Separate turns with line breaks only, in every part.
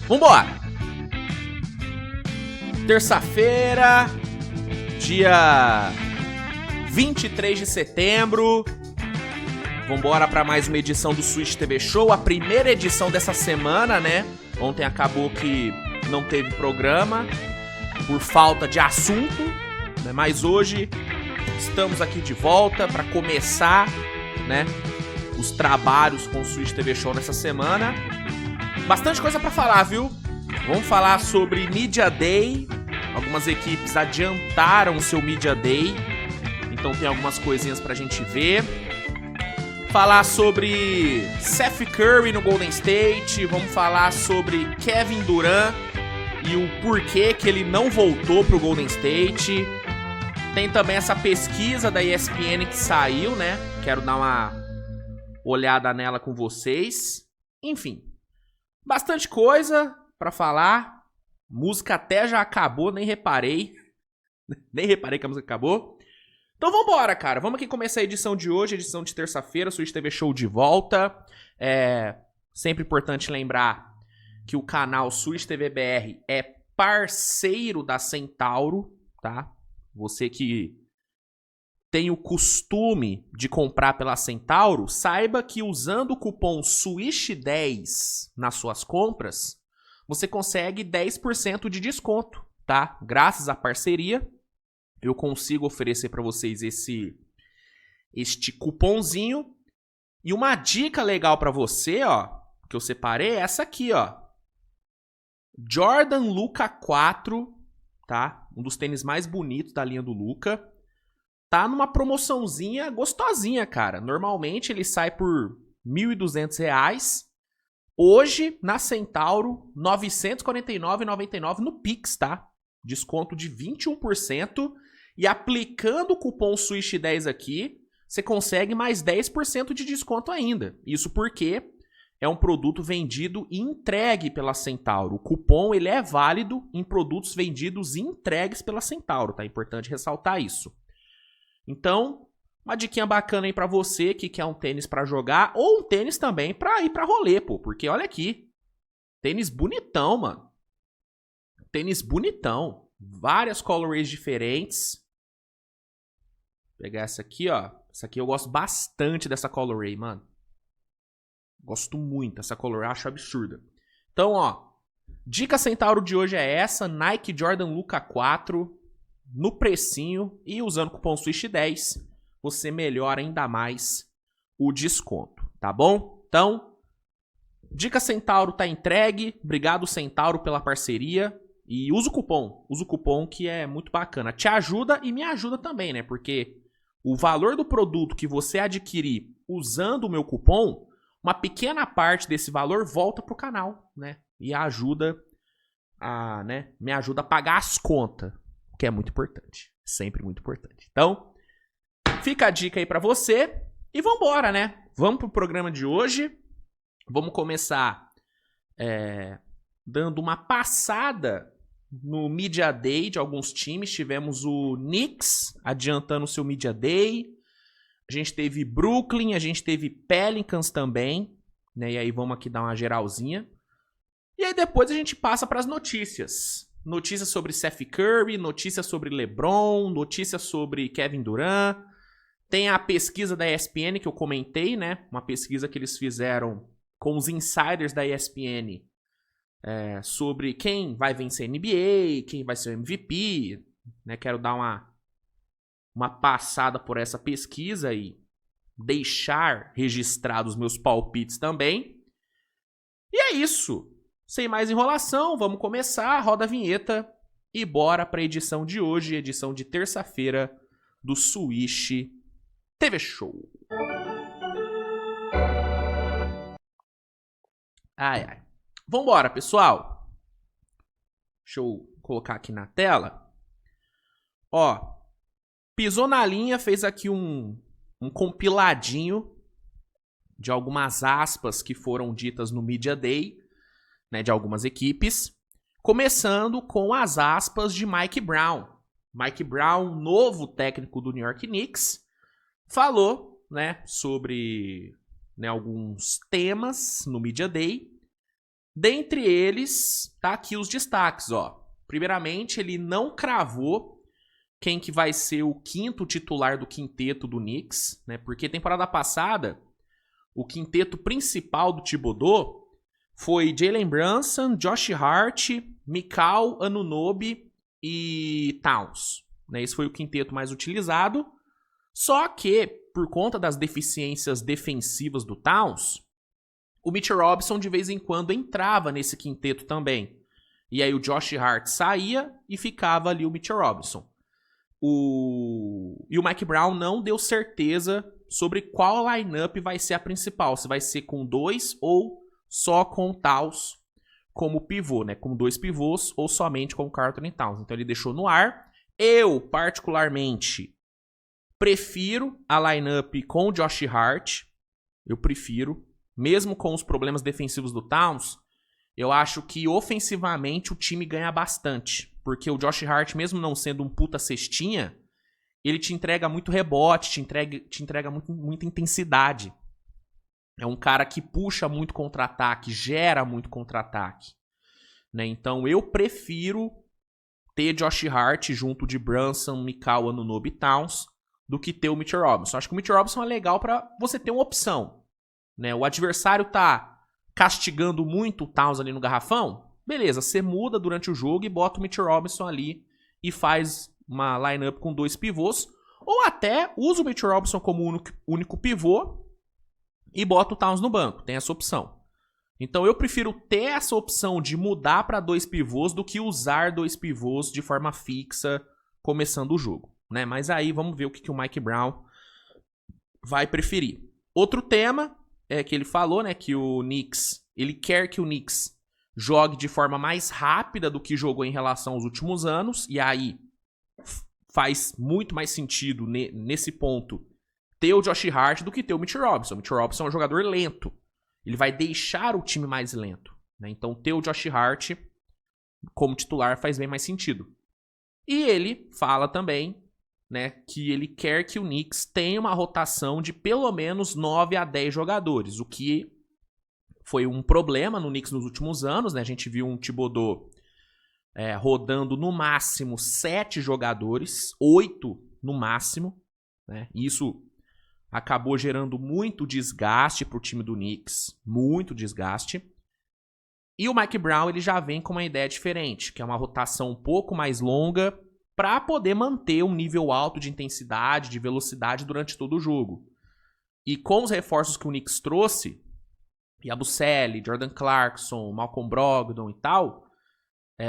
Vambora! Terça-feira, dia 23 de setembro. Vambora para mais uma edição do Switch TV Show, a primeira edição dessa semana, né? Ontem acabou que não teve programa por falta de assunto, né? Mas hoje estamos aqui de volta para começar, né, os trabalhos com o Switch TV Show nessa semana. Bastante coisa para falar, viu? Vamos falar sobre Media Day. Algumas equipes adiantaram o seu Media Day, então tem algumas coisinhas pra gente ver. Falar sobre Seth Curry no Golden State. Vamos falar sobre Kevin Durant e o porquê que ele não voltou pro Golden State. Tem também essa pesquisa da ESPN que saiu, né? Quero dar uma olhada nela com vocês. Enfim, bastante coisa pra falar. Música até já acabou, nem reparei. Nem reparei que a música acabou. Então vambora, cara. Vamos aqui começar a edição de hoje, edição de terça-feira, Switch TV Show de volta. Sempre importante lembrar que o canal Switch TV BR é parceiro da Centauro, tá? Você que tem o costume de comprar pela Centauro, saiba que usando o cupom SWISH10 nas suas compras, você consegue 10% de desconto, tá? Graças à parceria, eu consigo oferecer para vocês este cupomzinho. E uma dica legal para você, ó, que eu separei é essa aqui, ó. Jordan Luka 4, tá? Um dos tênis mais bonitos da linha do Luka. Tá numa promoçãozinha gostosinha, cara. Normalmente ele sai por R$ 1.200. Hoje, na Centauro, R$ 949,99 no Pix, tá? Desconto de 21%. E aplicando o cupom SWISH10 aqui, você consegue mais 10% de desconto ainda. Isso porque é um produto vendido e entregue pela Centauro. O cupom ele é válido em produtos vendidos e entregues pela Centauro, tá? É importante ressaltar isso. Então, uma diquinha bacana aí pra você que quer um tênis pra jogar ou um tênis também pra ir pra rolê, pô. Porque olha aqui, tênis bonitão, mano. Tênis bonitão. Várias colorways diferentes. Vou pegar essa aqui, ó. Essa aqui eu gosto bastante dessa colorway, mano. Gosto muito dessa colorway, acho absurda. Então, ó, dica Centauro de hoje é essa. Nike Jordan Luka 4 no precinho e usando o cupom SWISH10 você melhora ainda mais o desconto, tá bom? Então, dica Centauro tá entregue. Obrigado, Centauro, pela parceria. E usa o cupom que é muito bacana. Te ajuda e me ajuda também, né? Porque o valor do produto que você adquirir usando o meu cupom, uma pequena parte desse valor volta pro canal, né? E ajuda a, né? Me ajuda a pagar as contas, que é muito importante. Sempre muito importante. Então, fica a dica aí pra você e vambora, né? Vamos pro programa de hoje. Vamos começar dando uma passada no Media Day de alguns times. Tivemos o Knicks adiantando o seu Media Day. A gente teve Brooklyn, a gente teve Pelicans também, né? E aí vamos aqui dar uma geralzinha. E aí depois a gente passa para as notícias. Notícias sobre Seth Curry, notícias sobre LeBron, notícias sobre Kevin Durant. Tem a pesquisa da ESPN que eu comentei, né? Uma pesquisa que eles fizeram com os insiders da ESPN. Sobre quem vai vencer a NBA, quem vai ser o MVP, né? Quero dar uma passada por essa pesquisa e deixar registrados os meus palpites também. E é isso. Sem mais enrolação, vamos começar. Roda a vinheta e bora para a edição de hoje, edição de terça-feira do Switch TV Show. Ai, ai. Vambora, pessoal. Deixa eu colocar aqui na tela. Ó, pisou na linha, fez aqui um compiladinho de algumas aspas que foram ditas no Media Day, né, de algumas equipes. Começando com as aspas de Mike Brown. Mike Brown, novo técnico do New York Knicks, falou, né, sobre, né, alguns temas no Media Day. Dentre eles, tá aqui os destaques, ó. Primeiramente, ele não cravou quem que vai ser o quinto titular do quinteto do Knicks, né? Porque temporada passada, o quinteto principal do Thibodeau foi Jalen Brunson, Josh Hart, Mikal, Anunoby e Towns. Né? Esse foi o quinteto mais utilizado. Só que, por conta das deficiências defensivas do Towns, o Mitchell Robinson de vez em quando entrava nesse quinteto também. E aí o Josh Hart saía e ficava ali o Mitchell Robinson. E o Mike Brown não deu certeza sobre qual lineup vai ser a principal. Se vai ser com 2 ou só com o Towns como pivô, né? Com 2 pivôs ou somente com o Karl-Anthony Towns. Então ele deixou no ar. Eu, particularmente, prefiro a lineup com o Josh Hart. Eu prefiro. Mesmo com os problemas defensivos do Towns, eu acho que ofensivamente o time ganha bastante. Porque o Josh Hart, mesmo não sendo um puta cestinha, ele te entrega muito rebote, te entrega muita intensidade. É um cara que puxa muito contra-ataque, gera muito contra-ataque. Né? Então eu prefiro ter Josh Hart junto de Brunson, Mikal, Anunoby e Towns do que ter o Mitchell Robinson. Acho que o Mitchell Robinson é legal para você ter uma opção. Né? O adversário tá castigando muito o Towns ali no garrafão, beleza, você muda durante o jogo e bota o Mitchell Robinson ali e faz uma lineup com 2 pivôs, ou até usa o Mitchell Robinson como único pivô e bota o Towns no banco, tem essa opção. Então eu prefiro ter essa opção de mudar para 2 pivôs do que usar 2 pivôs de forma fixa começando o jogo. Né? Mas aí vamos ver o que o Mike Brown vai preferir. Outro tema é que ele falou, né, que o Knicks, ele quer que o Knicks jogue de forma mais rápida do que jogou em relação aos últimos anos, e aí faz muito mais sentido nesse ponto ter o Josh Hart do que ter o Mitchell Robinson. O Mitchell Robinson é um jogador lento, ele vai deixar o time mais lento, né? Então ter o Josh Hart como titular faz bem mais sentido. E ele fala também, né, que ele quer que o Knicks tenha uma rotação de pelo menos 9 a 10 jogadores, o que foi um problema no Knicks nos últimos anos, né? A gente viu um Thibodeau rodando no máximo 7 jogadores, 8 no máximo, né? E isso acabou gerando muito desgaste para o time do Knicks, muito desgaste. E o Mike Brown ele já vem com uma ideia diferente, que é uma rotação um pouco mais longa, para poder manter um nível alto de intensidade, de velocidade durante todo o jogo. E com os reforços que o Knicks trouxe, Yabusele, Jordan Clarkson, Malcolm Brogdon e tal,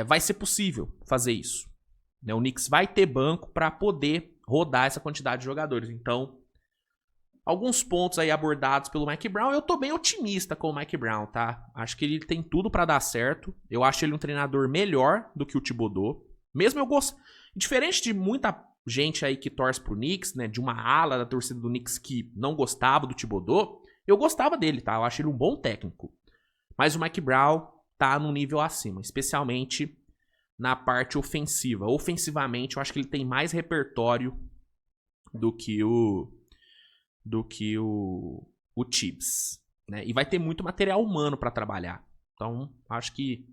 vai ser possível fazer isso. Né? O Knicks vai ter banco para poder rodar essa quantidade de jogadores. Então, alguns pontos aí abordados pelo Mike Brown, eu tô bem otimista com o Mike Brown, tá? Acho que ele tem tudo para dar certo. Eu acho ele um treinador melhor do que o Thibodeau. Mesmo eu gosto... Diferente de muita gente aí que torce pro Knicks, né? De uma ala da torcida do Knicks que não gostava do Thibodeau, eu gostava dele, tá? Eu acho ele um bom técnico. Mas o Mike Brown tá num nível acima, especialmente na parte ofensiva. Ofensivamente, eu acho que ele tem mais repertório do que o Tibbs, né? E vai ter muito material humano para trabalhar. Então, acho que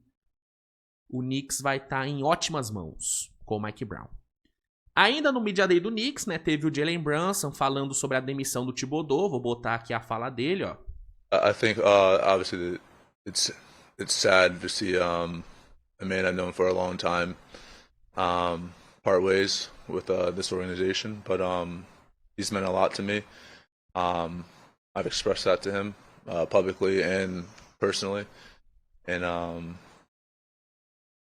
o Knicks vai estar em ótimas mãos com o Mike Brown. Ainda no Media Day do Knicks, né, teve o Jalen Brunson falando sobre a demissão do Thibodeau. Vou botar aqui a fala dele, ó.
I think obviously it's sad to see a man I've known for a long time part ways with this organization, but he's meant a lot to me. I've expressed that to him publicly and personally, and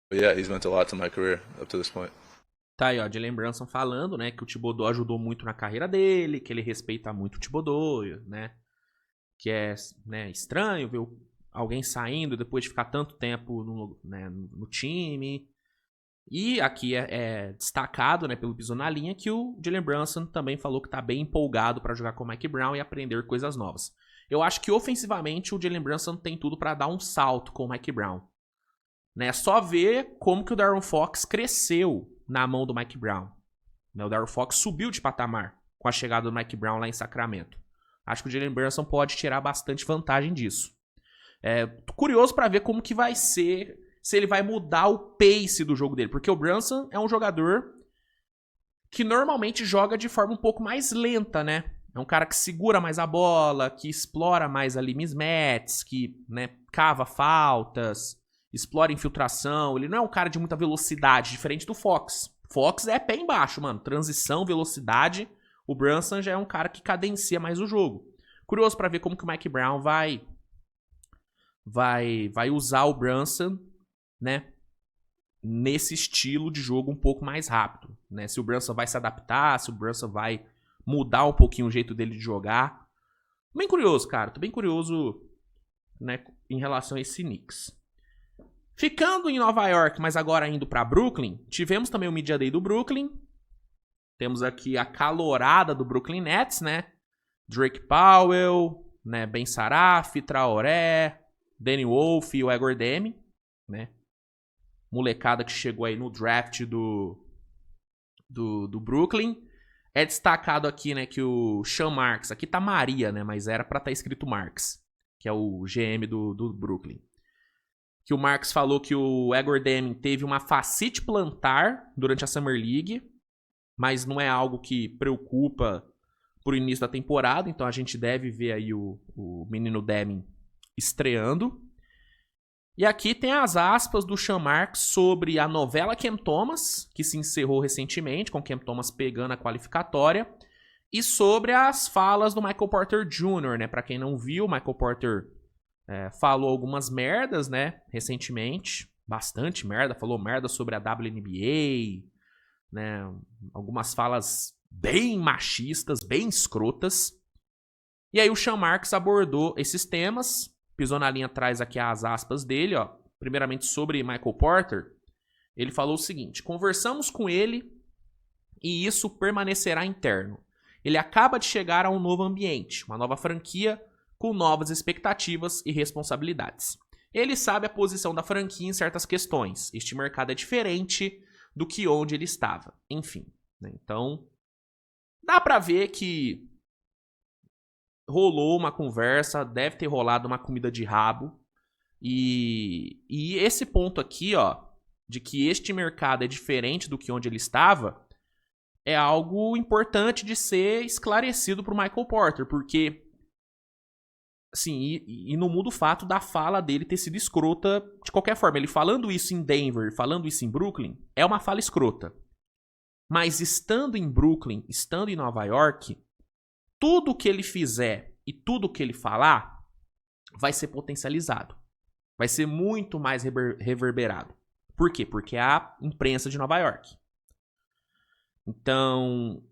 but yeah, he's meant a lot to my career up to this point.
Tá aí, ó, Jalen Brunson falando, né, que o Thibodeau ajudou muito na carreira dele, que ele respeita muito o Thibodeau, né, que é, né, estranho ver alguém saindo depois de ficar tanto tempo no time. E aqui é destacado, né, pelo Piso na Linha, que o Jalen Brunson também falou que tá bem empolgado para jogar com o Mike Brown e aprender coisas novas. Eu acho que ofensivamente o Jalen Brunson tem tudo para dar um salto com o Mike Brown. Né, só ver como que o Darren Fox cresceu na mão do Mike Brown. O Darren Fox subiu de patamar com a chegada do Mike Brown lá em Sacramento. Acho que o Jalen Brunson pode tirar bastante vantagem disso. Tô curioso pra ver como que vai ser, se ele vai mudar o pace do jogo dele, porque o Brunson é um jogador que normalmente joga de forma um pouco mais lenta, né? É um cara que segura mais a bola, que explora mais ali mismatches, que, né, cava faltas, explora infiltração. Ele não é um cara de muita velocidade, diferente do Fox. Fox é pé embaixo, mano. Transição, velocidade. O Brunson já é um cara que cadencia mais o jogo. Curioso pra ver como que o Mike Brown vai usar o Brunson, né, nesse estilo de jogo um pouco mais rápido, né? Se o Brunson vai se adaptar, se o Brunson vai mudar um pouquinho o jeito dele de jogar. Bem curioso, cara. Tô bem curioso, né, em relação a esse Knicks. Ficando em Nova York, mas agora indo pra Brooklyn, tivemos também o Media Day do Brooklyn. Temos aqui a calorada do Brooklyn Nets, né? Drake Powell, né, Ben Saraf, Traoré, Danny Wolf e o Egor Demi, né? Molecada que chegou aí no draft do Brooklyn. É destacado aqui, né, que o Sean Marks, aqui tá Maria, né, mas era pra estar escrito Marks, que é o GM do Brooklyn. Que o Marks falou que o Egor Demi teve uma fascite plantar durante a Summer League, mas não é algo que preocupa pro início da temporada, então a gente deve ver aí o menino Demi estreando. E aqui tem as aspas do Sean Marks sobre a novela Cam Thomas, que se encerrou recentemente, com Cam Thomas pegando a qualificatória, e sobre as falas do Michael Porter Jr., né? Pra quem não viu, o Michael Porter falou algumas merdas, né, recentemente, bastante merda, falou merda sobre a WNBA, né, algumas falas bem machistas, bem escrotas. E aí o Sean Marks abordou esses temas, pisou na linha atrás aqui as aspas dele, ó. Primeiramente sobre Michael Porter, ele falou o seguinte: conversamos com ele e isso permanecerá interno. Ele acaba de chegar a um novo ambiente, uma nova franquia com novas expectativas e responsabilidades. Ele sabe a posição da franquia em certas questões. Este mercado é diferente do que onde ele estava. Enfim, né? Então, dá pra ver que rolou uma conversa, deve ter rolado uma comida de rabo. E esse ponto aqui, ó, de que este mercado é diferente do que onde ele estava, é algo importante de ser esclarecido pro Michael Porter, porque, assim, e não muda o fato da fala dele ter sido escrota de qualquer forma. Ele falando isso em Denver, falando isso em Brooklyn, é uma fala escrota. Mas estando em Brooklyn, estando em Nova York, tudo que ele fizer e tudo que ele falar vai ser potencializado. Vai ser muito mais reverberado. Por quê? Porque é a imprensa de Nova York. Então,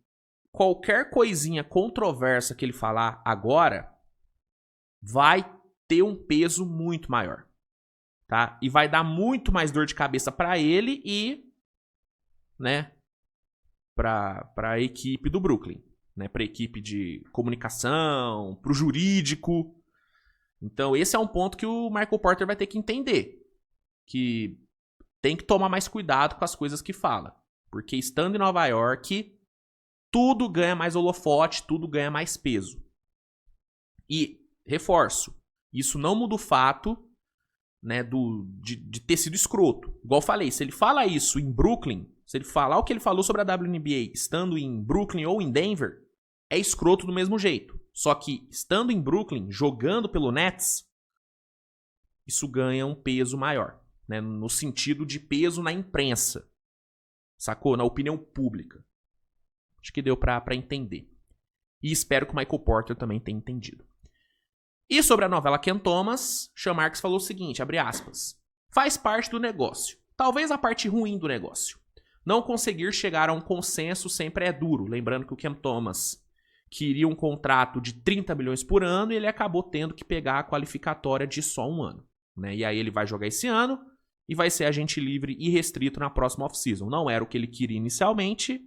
qualquer coisinha controversa que ele falar agora vai ter um peso muito maior, tá? E vai dar muito mais dor de cabeça pra ele e, né, pra equipe do Brooklyn, né, pra equipe de comunicação, pro jurídico. Então esse é um ponto que o Michael Porter vai ter que entender, que tem que tomar mais cuidado com as coisas que fala, porque estando em Nova York, tudo ganha mais holofote, tudo ganha mais peso. E reforço, isso não muda o fato, né, de ter sido escroto. Igual eu falei, se ele fala isso em Brooklyn, se ele falar o que ele falou sobre a WNBA estando em Brooklyn ou em Denver, é escroto do mesmo jeito. Só que estando em Brooklyn, jogando pelo Nets, isso ganha um peso maior, né, no sentido de peso na imprensa, sacou? Na opinião pública. Acho que deu pra entender. E espero que o Michael Porter também tenha entendido. E sobre a novela Cam Thomas, Sean Marks falou o seguinte, abre aspas, faz parte do negócio, talvez a parte ruim do negócio. Não conseguir chegar a um consenso sempre é duro, lembrando que o Cam Thomas queria um contrato de 30 milhões por ano e ele acabou tendo que pegar a qualificatória de só um ano, né? E aí ele vai jogar esse ano e vai ser agente livre e restrito na próxima off-season. Não era o que ele queria inicialmente,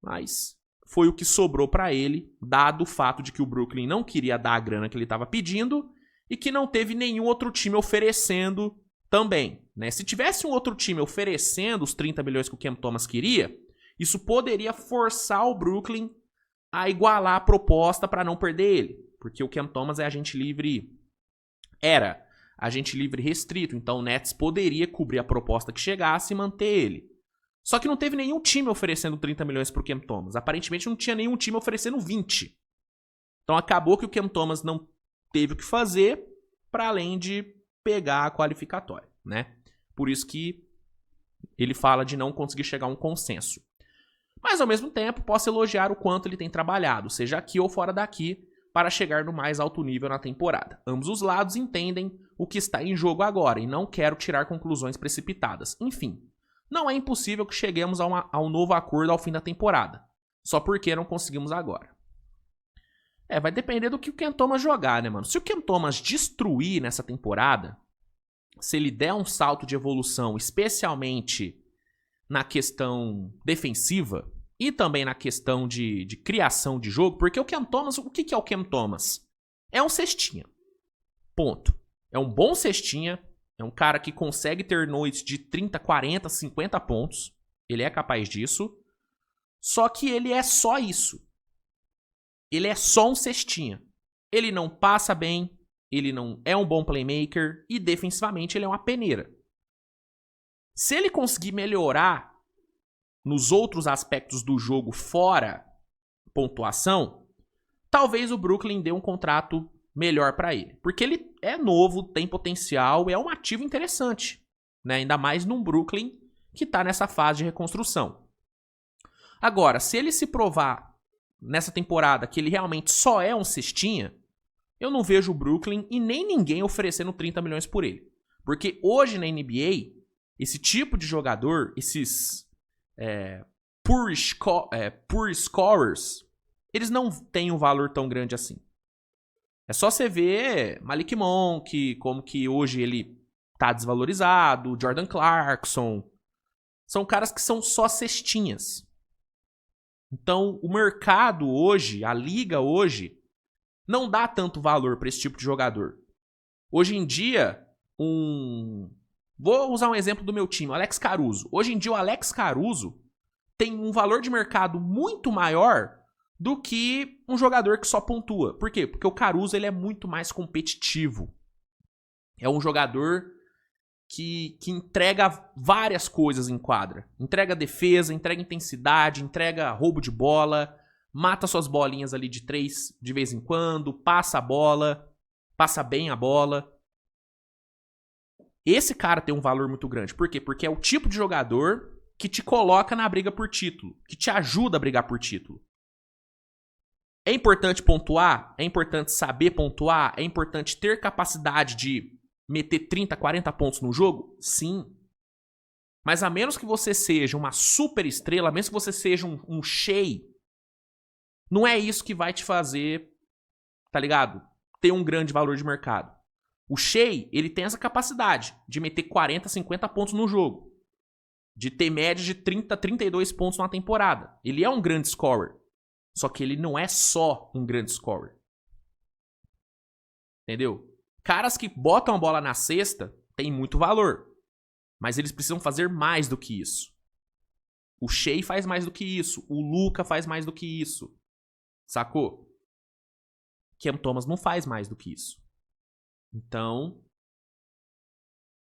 mas foi o que sobrou pra ele, dado o fato de que o Brooklyn não queria dar a grana que ele estava pedindo e que não teve nenhum outro time oferecendo também, né? Se tivesse um outro time oferecendo os 30 milhões que o Cam Thomas queria, isso poderia forçar o Brooklyn a igualar a proposta para não perder ele, porque o Cam Thomas é agente livre era agente livre restrito, então o Nets poderia cobrir a proposta que chegasse e manter ele. Só que não teve nenhum time oferecendo 30 milhões pro Cam Thomas. Aparentemente não tinha nenhum time oferecendo 20. Então acabou que o Cam Thomas não teve o que fazer para além de pegar a qualificatória, né? Por isso que ele fala de não conseguir chegar a um consenso. Mas ao mesmo tempo posso elogiar o quanto ele tem trabalhado, seja aqui ou fora daqui, para chegar no mais alto nível na temporada. Ambos os lados entendem o que está em jogo agora e não quero tirar conclusões precipitadas. Enfim, não é impossível que cheguemos a um novo acordo ao fim da temporada, só porque não conseguimos agora. Vai depender do que o Cam Thomas jogar, né, mano? Se o Cam Thomas destruir nessa temporada, se ele der um salto de evolução, especialmente na questão defensiva e também na questão de criação de jogo, porque o Cam Thomas, o que é o Cam Thomas? É um cestinha. Ponto. É um bom cestinha, é um cara que consegue ter noites de 30, 40, 50 pontos. Ele é capaz disso. Só que ele é só isso. Ele é só um cestinha. Ele não passa bem, ele não é um bom playmaker e defensivamente ele é uma peneira. Se ele conseguir melhorar nos outros aspectos do jogo fora pontuação, talvez o Brooklyn dê um contrato melhor para ele. Porque ele é novo, tem potencial, é um ativo interessante, né? Ainda mais num Brooklyn que está nessa fase de reconstrução. Agora, se ele se provar nessa temporada que ele realmente só é um cestinha, eu não vejo o Brooklyn e nem ninguém oferecendo 30 milhões por ele. Porque hoje na NBA, esse tipo de jogador, esses poor scorers, eles não têm um valor tão grande assim. É só você ver Malik Monk, como que hoje ele tá desvalorizado, Jordan Clarkson. São caras que são só cestinhas. Então, o mercado hoje, a liga hoje, não dá tanto valor para esse tipo de jogador. Hoje em dia, vou usar um exemplo do meu time, o Alex Caruso. Hoje em dia, o Alex Caruso tem um valor de mercado muito maior do que um jogador que só pontua. Por quê? Porque o Caruso ele é muito mais competitivo. É um jogador que entrega várias coisas em quadra. Entrega defesa, entrega intensidade, entrega roubo de bola, mata suas bolinhas ali de 3 de vez em quando, passa a bola, passa bem a bola. Esse cara tem um valor muito grande. Por quê? Porque é o tipo de jogador que te coloca na briga por título, que te ajuda a brigar por título. É importante pontuar? É importante saber pontuar? É importante ter capacidade de meter 30, 40 pontos no jogo? Sim. Mas a menos que você seja uma super estrela, a menos que você seja um Shea, não é isso que vai te fazer, tá ligado? Ter um grande valor de mercado. O Shea, ele tem essa capacidade de meter 40, 50 pontos no jogo. De ter média de 30, 32 pontos na temporada. Ele é um grande scorer. Só que ele não é só um grande scorer. Entendeu? Caras que botam a bola na cesta têm muito valor. Mas eles precisam fazer mais do que isso. O Shea faz mais do que isso. O Luka faz mais do que isso. Sacou? Cam Thomas não faz mais do que isso. Então,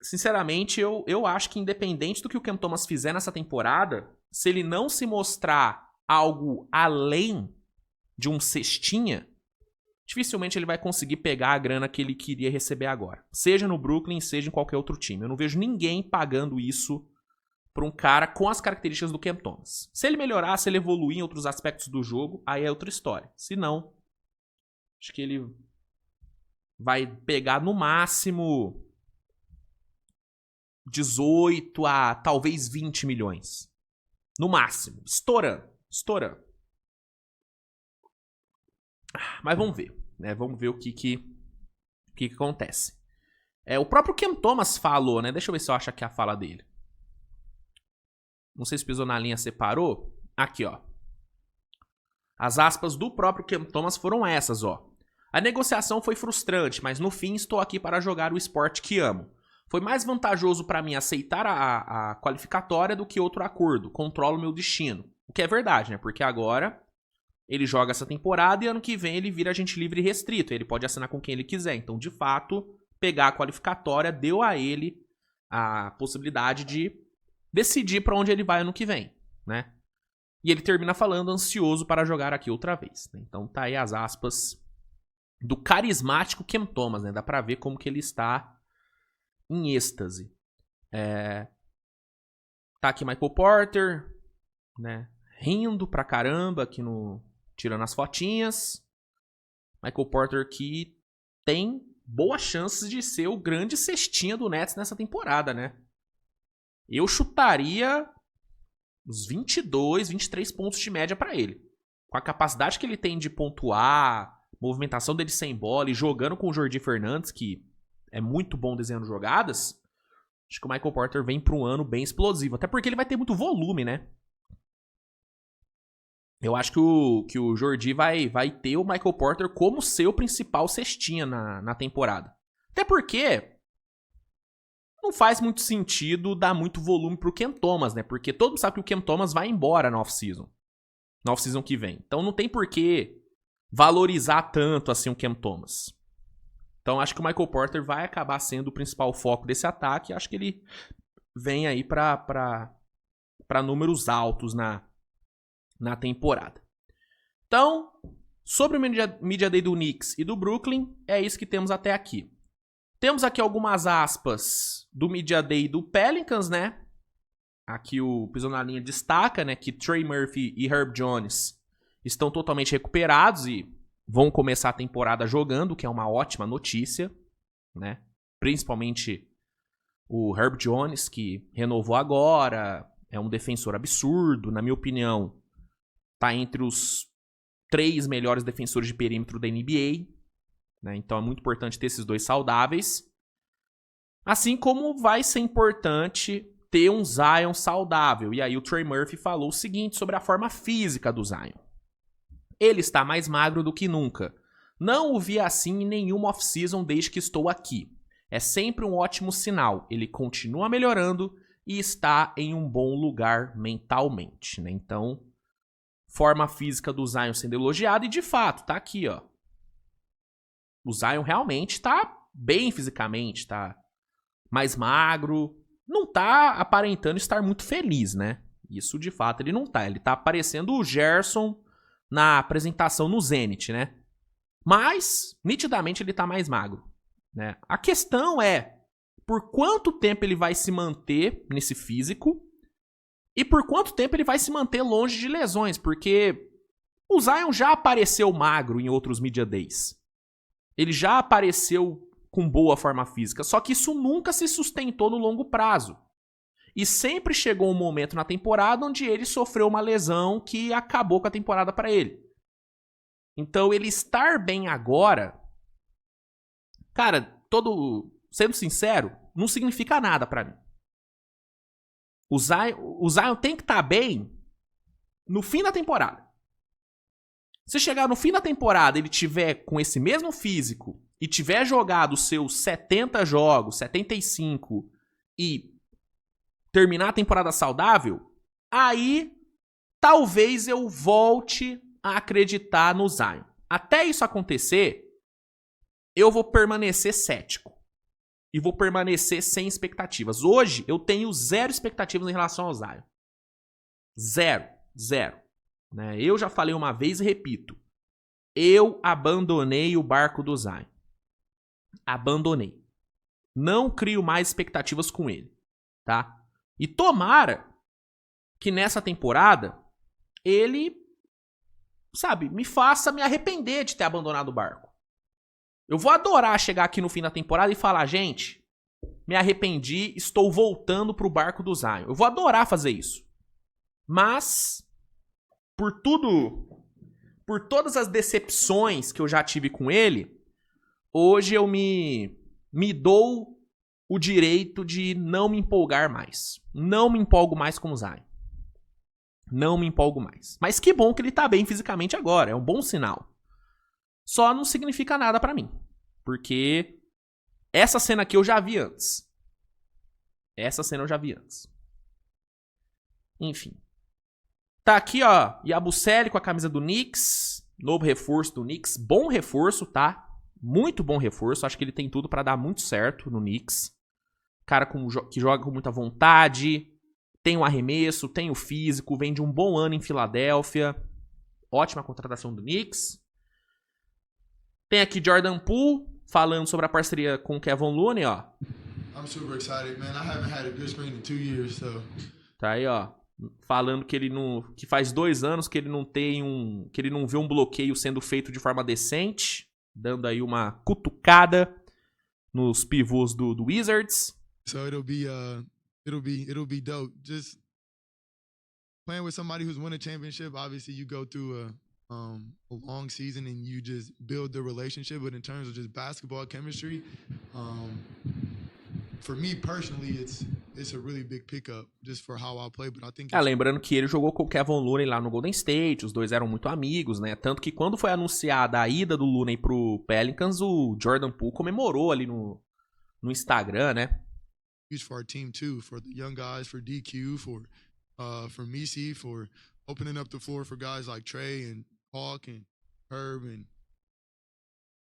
sinceramente, eu acho que independente do que o Cam Thomas fizer nessa temporada, se ele não se mostrar algo além de um cestinha, dificilmente ele vai conseguir pegar a grana que ele queria receber agora. Seja no Brooklyn, seja em qualquer outro time. Eu não vejo ninguém pagando isso pra um cara com as características do Cam Thomas. Se ele melhorar, se ele evoluir em outros aspectos do jogo, aí é outra história. Se não, acho que ele vai pegar no máximo 18 a talvez 20 milhões. No máximo. Estourando. Mas vamos ver, né? Vamos ver o que acontece. O próprio Cam Thomas falou, né? Deixa eu ver se eu acho aqui a fala dele. Não sei se pisou na linha, separou. Aqui, ó. As aspas do próprio Cam Thomas foram essas, ó. A negociação foi frustrante, mas no fim estou aqui para jogar o esporte que amo. Foi mais vantajoso para mim aceitar a qualificatória do que outro acordo. Controlo meu destino. O que é verdade, né? Porque agora ele joga essa temporada e ano que vem ele vira agente livre e restrito. Ele pode assinar com quem ele quiser. Então, de fato, pegar a qualificatória deu a ele a possibilidade de decidir para onde ele vai ano que vem, né? E ele termina falando ansioso para jogar aqui outra vez, né? Então tá aí as aspas do carismático Cam Thomas, né? Dá pra ver como que ele está em êxtase. Tá aqui Michael Porter, né? Rindo pra caramba aqui tirando as fotinhas. Michael Porter que tem boas chances de ser o grande cestinha do Nets nessa temporada, né? Eu chutaria uns 22, 23 pontos de média pra ele. Com a capacidade que ele tem de pontuar, movimentação dele sem bola e jogando com o Jordi Fernandes, que é muito bom desenhando jogadas, acho que o Michael Porter vem pra um ano bem explosivo. Até porque ele vai ter muito volume, né? Eu acho que o Jordi vai ter o Michael Porter como seu principal cestinha na temporada. Até porque não faz muito sentido dar muito volume pro Cam Thomas, né? Porque todo mundo sabe que o Cam Thomas vai embora na off-season. Na off-season que vem. Então não tem por que valorizar tanto assim o Cam Thomas. Então acho que o Michael Porter vai acabar sendo o principal foco desse ataque. Acho que ele vem aí pra números altos na temporada. Então, sobre o Media Day do Knicks e do Brooklyn, é isso que temos até aqui. Temos aqui algumas aspas do Media Day do Pelicans, né? Aqui o Pisou na Linha destaca, né, que Trey Murphy e Herb Jones estão totalmente recuperados e vão começar a temporada jogando, que é uma ótima notícia, né? Principalmente o Herb Jones, que renovou agora, é um defensor absurdo, na minha opinião, tá entre os 3 melhores defensores de perímetro da NBA, né? Então é muito importante ter esses dois saudáveis. Assim como vai ser importante ter um Zion saudável. E aí o Trey Murphy falou o seguinte sobre a forma física do Zion. Ele está mais magro do que nunca. Não o vi assim em nenhuma off-season desde que estou aqui. É sempre um ótimo sinal. Ele continua melhorando e está em um bom lugar mentalmente, né? Então, forma física do Zion sendo elogiada e de fato, tá aqui, ó. O Zion realmente tá bem fisicamente, tá mais magro, não tá aparentando estar muito feliz, né? Isso de fato ele não tá. Ele tá parecendo o Gerson na apresentação no Zenit, né? Mas, nitidamente, ele tá mais magro, né? A questão é por quanto tempo ele vai se manter nesse físico e por quanto tempo ele vai se manter longe de lesões, porque o Zion já apareceu magro em outros Media Days. Ele já apareceu com boa forma física, só que isso nunca se sustentou no longo prazo. E sempre chegou um momento na temporada onde ele sofreu uma lesão que acabou com a temporada para ele. Então ele estar bem agora, cara, sendo sincero, não significa nada para mim. O Zion tem que estar bem no fim da temporada. Se chegar no fim da temporada e ele tiver com esse mesmo físico e tiver jogado seus 70 jogos, 75 e terminar a temporada saudável, aí talvez eu volte a acreditar no Zion. Até isso acontecer, eu vou permanecer cético. E vou permanecer sem expectativas. Hoje, eu tenho 0 expectativas em relação ao Zion. 0. Né? Eu já falei uma vez e repito. Eu abandonei o barco do Zion. Abandonei. Não crio mais expectativas com ele. Tá? E tomara que nessa temporada ele, sabe, me faça me arrepender de ter abandonado o barco. Eu vou adorar chegar aqui no fim da temporada e falar, gente, me arrependi, estou voltando pro barco do Zion. Eu vou adorar fazer isso. Mas, por todas as decepções que eu já tive com ele, hoje eu me dou o direito de não me empolgar mais. Não me empolgo mais com o Zion. Não me empolgo mais. Mas que bom que ele tá bem fisicamente agora, é um bom sinal. Só não significa nada pra mim. Porque essa cena aqui eu já vi antes. Enfim. Tá aqui, ó, Yabusele com a camisa do Knicks. Novo reforço do Knicks. Bom reforço, tá? Muito bom reforço. Acho que ele tem tudo pra dar muito certo no Knicks. Cara que joga com muita vontade. Tem o arremesso, tem o físico. Vem de um bom ano em Filadélfia. Ótima contratação do Knicks. Tem aqui Jordan Poole falando sobre a parceria com o Kevin Looney, ó.
I'm super excited, man. I haven't had a good screen in 2 years, so.
Tá aí, ó. Falando que ele não. Que faz 2 anos que ele não tem um. Que ele não vê um bloqueio sendo feito de forma decente. Dando aí uma cutucada nos pivôs do Wizards.
So it'll be dope. Just playing with somebody who's won a championship. Obviously, you go through a long season and you just build the relationship. But in terms of just basketball chemistry, for me personally, it's a really big pickup just for how I play. But I think
lembrando que ele jogou com o Kevin Looney lá no Golden State. Os dois eram muito amigos, né? Tanto que quando foi anunciada a ida do Looney pro Pelicans, o Jordan Poole comemorou ali no Instagram, né?
For our team too, for the young guys, for DQ, for Misi, for opening up the floor for guys like Trey and Hawk and Herb and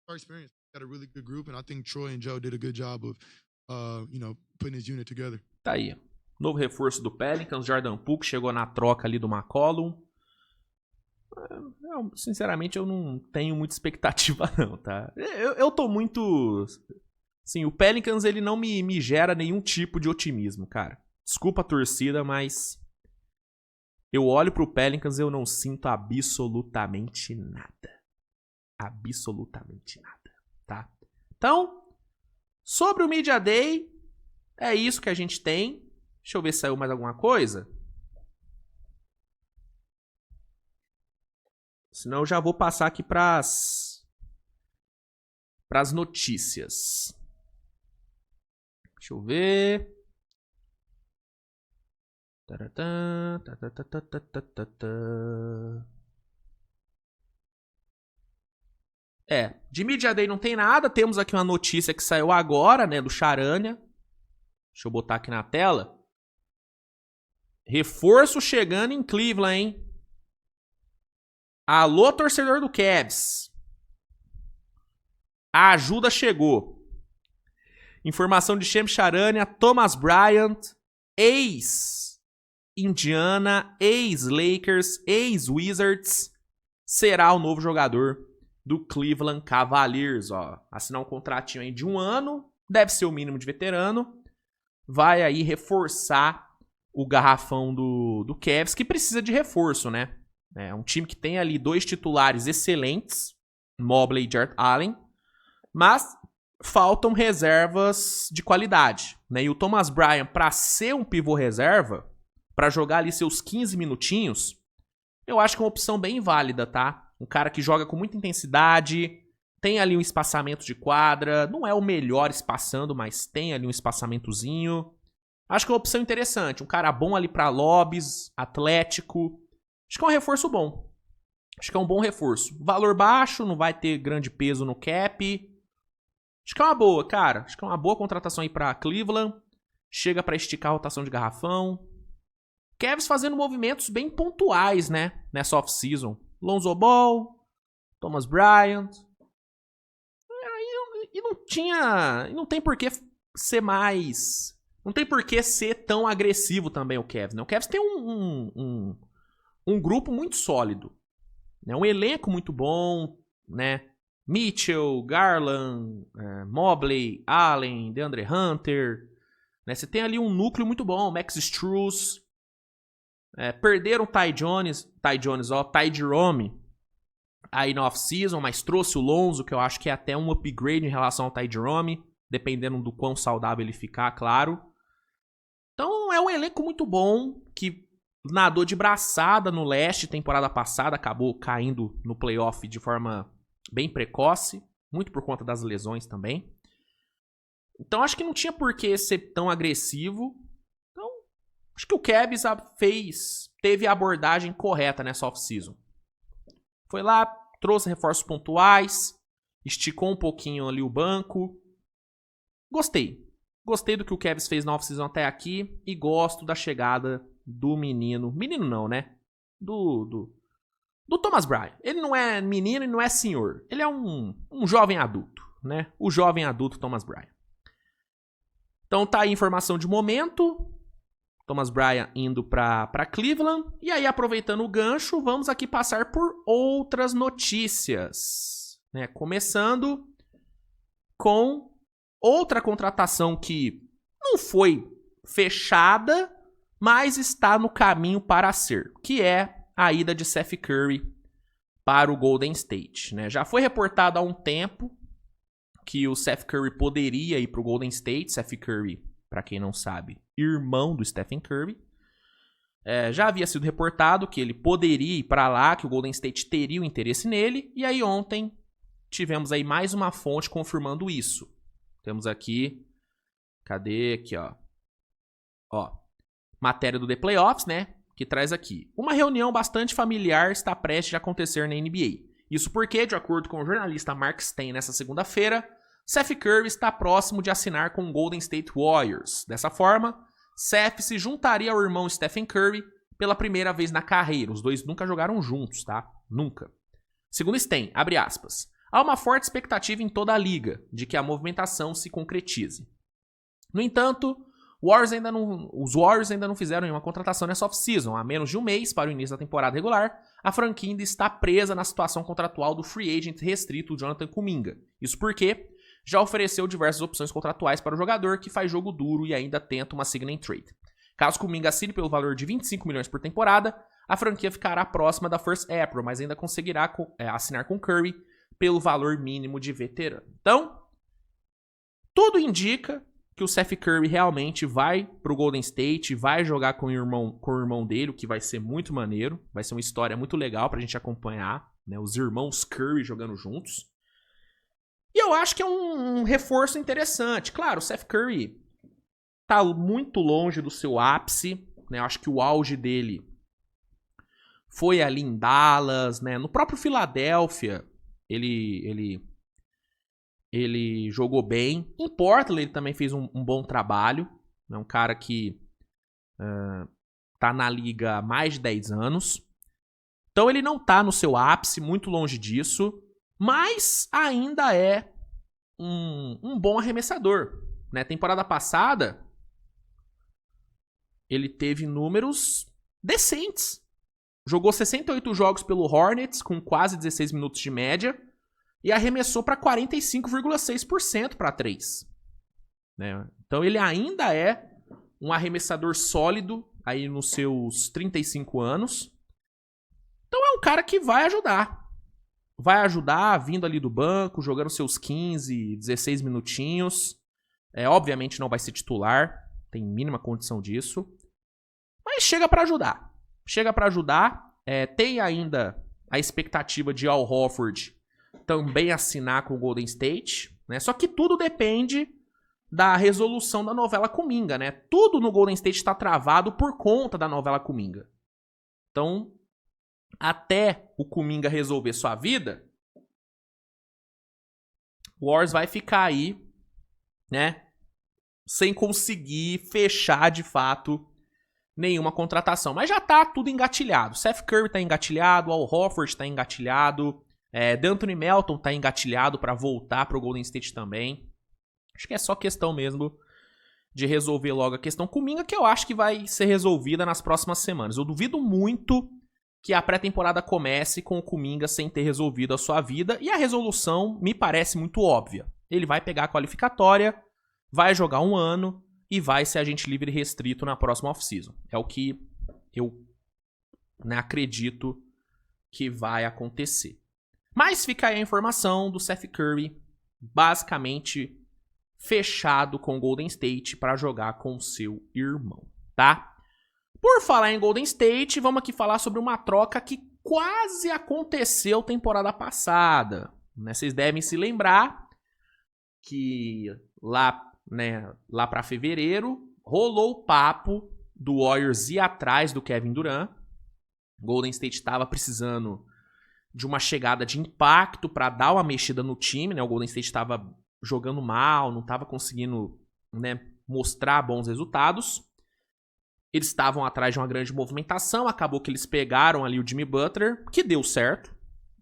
our experience. We got a really good group, and I think Troy and Joe did a good job of, putting his unit together.
Tá aí. Novo reforço do Pelicans, Jordan Poole, que chegou na troca ali do McCollum. Sinceramente, eu não tenho muita expectativa não, tá? Eu tô muito... Sim, o Pelicans, ele não me gera nenhum tipo de otimismo, cara. Desculpa a torcida, mas eu olho pro Pelicans e eu não sinto absolutamente nada. Absolutamente nada, tá? Então, sobre o Media Day, é isso que a gente tem. Deixa eu ver se saiu mais alguma coisa. Senão eu já vou passar aqui pras notícias. Deixa eu ver. De Media Day não tem nada. Temos aqui uma notícia que saiu agora, né, do Charania. Deixa eu botar aqui na tela. Reforço chegando em Cleveland, hein? Alô, torcedor do Cavs. A ajuda chegou. Informação de Shams Charania, Thomas Bryant, ex-Indiana, ex-Lakers, ex-Wizards, será o novo jogador do Cleveland Cavaliers. Ó. Assinar um contratinho aí de 1 ano, deve ser o mínimo de veterano. Vai aí reforçar o garrafão do Cavs, que precisa de reforço, né? É um time que tem ali 2 titulares excelentes, Mobley e Jarrett Allen, mas faltam reservas de qualidade, né? E o Thomas Bryant, para ser um pivô reserva, para jogar ali seus 15 minutinhos, eu acho que é uma opção bem válida, tá? Um cara que joga com muita intensidade, tem ali um espaçamento de quadra, não é o melhor espaçando, mas tem ali um espaçamentozinho. Acho que é uma opção interessante, um cara bom ali para lobbies, atlético. Acho que é um reforço bom. Acho que é um bom reforço. Valor baixo, não vai ter grande peso no cap. Acho que é uma boa, cara. Acho que é uma boa contratação aí pra Cleveland. Chega pra esticar a rotação de garrafão. Cavs fazendo movimentos bem pontuais, né? Nessa off-season. Lonzo Ball, Thomas Bryant. E não tem por que ser mais... Não tem por que ser tão agressivo também o Cavs, né? O Cavs tem um grupo muito sólido. Né? Um elenco muito bom, né? Mitchell, Garland, Mobley, Allen, DeAndre Hunter. Né? Você tem ali um núcleo muito bom. Max Strus. Perderam Ty Jerome aí na off-season, mas trouxe o Lonzo, que eu acho que é até um upgrade em relação ao Ty Jerome, dependendo do quão saudável ele ficar, claro. Então é um elenco muito bom, que nadou de braçada no leste temporada passada, acabou caindo no playoff de forma bem precoce, muito por conta das lesões também. Então acho que não tinha por que ser tão agressivo. Então acho que o Cavs teve a abordagem correta nessa off-season. Foi lá, trouxe reforços pontuais, esticou um pouquinho ali o banco. Gostei do que o Cavs fez na off-season até aqui e gosto da chegada do menino não, né? Do Thomas Bryant. Ele não é menino e não é senhor. Ele é um jovem adulto. né? O jovem adulto Thomas Bryant. Então tá aí informação de momento. Thomas Bryant indo para Cleveland. E aí, aproveitando o gancho, vamos aqui passar por outras notícias, né? Começando com outra contratação que não foi fechada, mas está no caminho para ser, que é a ida de Seth Curry para o Golden State, né? Já foi reportado há um tempo que o Seth Curry poderia ir para o Golden State. Seth Curry, para quem não sabe, irmão do Stephen Curry. Já havia sido reportado que ele poderia ir para lá, que o Golden State teria o interesse nele. E aí ontem tivemos aí mais uma fonte confirmando isso. Temos aqui, cadê aqui, ó, matéria do The Playoffs, né, que traz aqui: uma reunião bastante familiar está prestes a acontecer na NBA. Isso porque, de acordo com o jornalista Mark Stein nessa segunda-feira, Seth Curry está próximo de assinar com o Golden State Warriors. Dessa forma, Seth se juntaria ao irmão Stephen Curry pela primeira vez na carreira. Os dois nunca jogaram juntos, tá? Nunca. Segundo Stein, abre aspas, há uma forte expectativa em toda a liga de que a movimentação se concretize. No entanto, os Warriors ainda não fizeram nenhuma contratação nessa off-season. Há menos de um mês para o início da temporada regular, a franquia ainda está presa na situação contratual do free agent restrito Jonathan Kuminga. Isso porque já ofereceu diversas opções contratuais para o jogador, que faz jogo duro e ainda tenta uma sign and trade. Caso Kuminga assine pelo valor de 25 milhões por temporada, a franquia ficará próxima da First April, mas ainda conseguirá assinar com Curry pelo valor mínimo de veterano. Então, tudo indica que o Seth Curry realmente vai pro Golden State, vai jogar com o irmão dele, o que vai ser muito maneiro. Vai ser uma história muito legal pra gente acompanhar, né? Os irmãos Curry jogando juntos. E eu acho que é um reforço interessante. Claro, o Seth Curry tá muito longe do seu ápice, né? Eu acho que o auge dele foi ali em Dallas, né? No próprio Philadelphia, ele jogou bem. Em Portland ele também fez um bom trabalho. É um cara que tá na liga há mais de 10 anos. Então ele não tá no seu ápice, muito longe disso. Mas ainda é um bom arremessador, né? Temporada passada ele teve números decentes. Jogou 68 jogos pelo Hornets com quase 16 minutos de média. E arremessou para 45,6% para 3. Né? Então ele ainda é um arremessador sólido aí nos seus 35 anos. Então é um cara que vai ajudar. Vai ajudar vindo ali do banco, jogando seus 15, 16 minutinhos. Obviamente não vai ser titular, tem mínima condição disso. Mas chega para ajudar. Chega para ajudar. Tem ainda a expectativa de Al Horford também assinar com o Golden State, né? Só que tudo depende da resolução da novela Kuminga, né? Tudo no Golden State está travado por conta da novela Kuminga. Então, até o Kuminga resolver sua vida, o Warriors vai ficar aí, né? Sem conseguir fechar de fato nenhuma contratação. Mas já tá tudo engatilhado. Seth Curry tá engatilhado, Al Horford tá engatilhado. D'Anthony Melton tá engatilhado para voltar pro Golden State também. Acho que é só questão mesmo de resolver logo a questão Kuminga, que eu acho que vai ser resolvida nas próximas semanas. Eu duvido muito que a pré-temporada comece com o Kuminga sem ter resolvido a sua vida, e a resolução me parece muito óbvia. Ele vai pegar a qualificatória, vai jogar um ano e vai ser agente livre restrito na próxima off-season. É o que eu acredito que vai acontecer. Mas fica aí a informação do Seth Curry basicamente fechado com o Golden State para jogar com seu irmão, tá? Por falar em Golden State, vamos aqui falar sobre uma troca que quase aconteceu temporada passada. Né? Vocês devem se lembrar que lá para fevereiro rolou o papo do Warriors ir atrás do Kevin Durant. Golden State estava precisando de uma chegada de impacto para dar uma mexida no time, né? O Golden State estava jogando mal, não estava conseguindo, né, mostrar bons resultados. Eles estavam atrás de uma grande movimentação, acabou que eles pegaram ali o Jimmy Butler, que deu certo,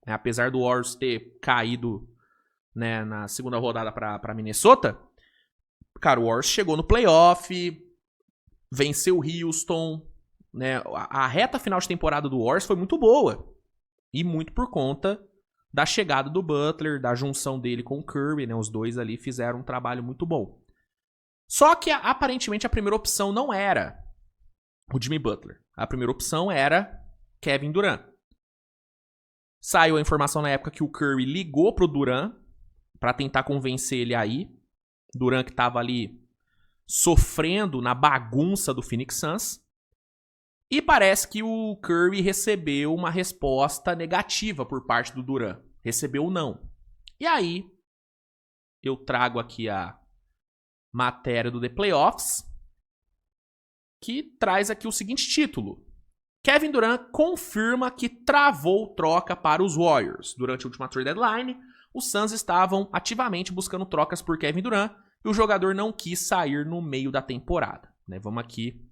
né? Apesar do Warriors ter caído né, na segunda rodada pra Minnesota, cara, o Warriors chegou no playoff, venceu o Houston, né? A reta final de temporada do Warriors foi muito boa. E muito por conta da chegada do Butler, da junção dele com o Curry, né? Os dois ali fizeram um trabalho muito bom. Só que, aparentemente, a primeira opção não era o Jimmy Butler. A primeira opção era Kevin Durant. Saiu a informação na época que o Curry ligou pro Durant pra tentar convencer ele aí. Durant que tava ali sofrendo na bagunça do Phoenix Suns. E parece que o Curry recebeu uma resposta negativa por parte do Durant. Recebeu o não. E aí, eu trago aqui a matéria do The Playoffs, que traz aqui o seguinte título. Kevin Durant confirma que travou troca para os Warriors. Durante a última trade deadline, os Suns estavam ativamente buscando trocas por Kevin Durant e o jogador não quis sair no meio da temporada. Né? Vamos aqui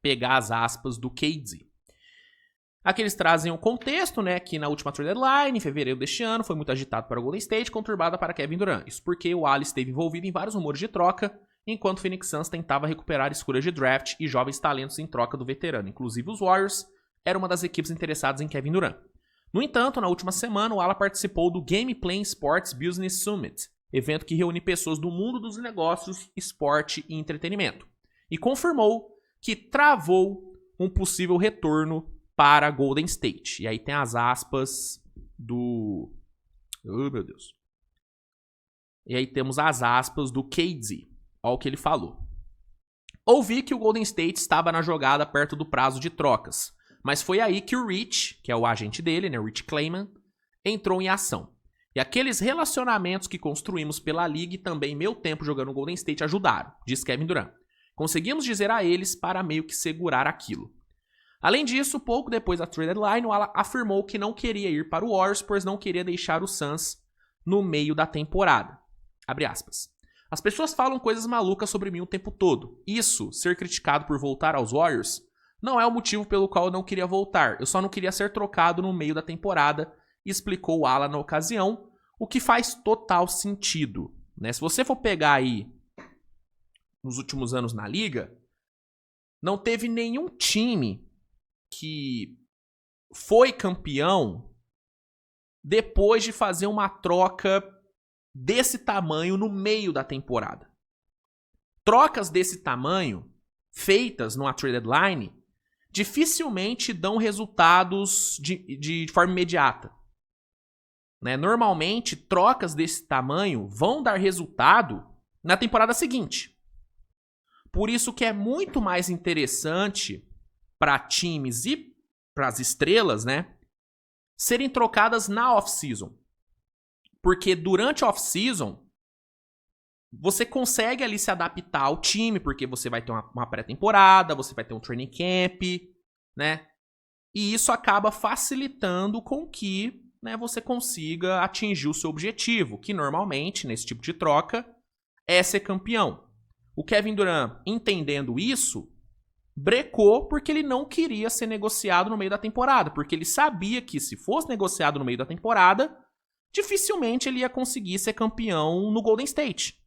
pegar as aspas do KD. Aqui eles trazem o contexto, né, que na última trade deadline, em fevereiro deste ano, foi muito agitado para o Golden State, conturbada para Kevin Durant. Isso porque o Alice esteve envolvido em vários rumores de troca, enquanto o Phoenix Suns tentava recuperar escolhas de draft e jovens talentos em troca do veterano. Inclusive os Warriors eram uma das equipes interessadas em Kevin Durant. No entanto, na última semana, o Ala participou do Game Plan Sports Business Summit, evento que reúne pessoas do mundo dos negócios, esporte e entretenimento, e confirmou que travou um possível retorno para Golden State. E aí tem as aspas do... Oh, meu Deus. E aí temos as aspas do KD. Olha o que ele falou. Ouvi que o Golden State estava na jogada perto do prazo de trocas, mas foi aí que o Rich, que é o agente dele, né, o Rich Kleiman, entrou em ação. E aqueles relacionamentos que construímos pela liga e também meu tempo jogando no Golden State ajudaram, diz Kevin Durant. Conseguimos dizer a eles para meio que segurar aquilo. Além disso, pouco depois da trade deadline, o Ala afirmou que não queria ir para o Warriors, pois não queria deixar o Suns no meio da temporada. Abre aspas. As pessoas falam coisas malucas sobre mim o tempo todo. Isso, ser criticado por voltar aos Warriors, não é o motivo pelo qual eu não queria voltar. Eu só não queria ser trocado no meio da temporada, explicou o Ala na ocasião, o que faz total sentido. Né? Se você for pegar aí nos últimos anos na liga, não teve nenhum time que foi campeão depois de fazer uma troca desse tamanho no meio da temporada. Trocas desse tamanho, feitas numa trade deadline, dificilmente dão resultados de forma imediata. Né? Normalmente, trocas desse tamanho vão dar resultado na temporada seguinte. Por isso que é muito mais interessante para times e para as estrelas, né, serem trocadas na off-season. Porque durante a off-season, você consegue ali se adaptar ao time, porque você vai ter uma pré-temporada, você vai ter um training camp, né? E isso acaba facilitando com que, né, você consiga atingir o seu objetivo, que normalmente, nesse tipo de troca, é ser campeão. O Kevin Durant, entendendo isso, brecou porque ele não queria ser negociado no meio da temporada, porque ele sabia que se fosse negociado no meio da temporada, dificilmente ele ia conseguir ser campeão no Golden State.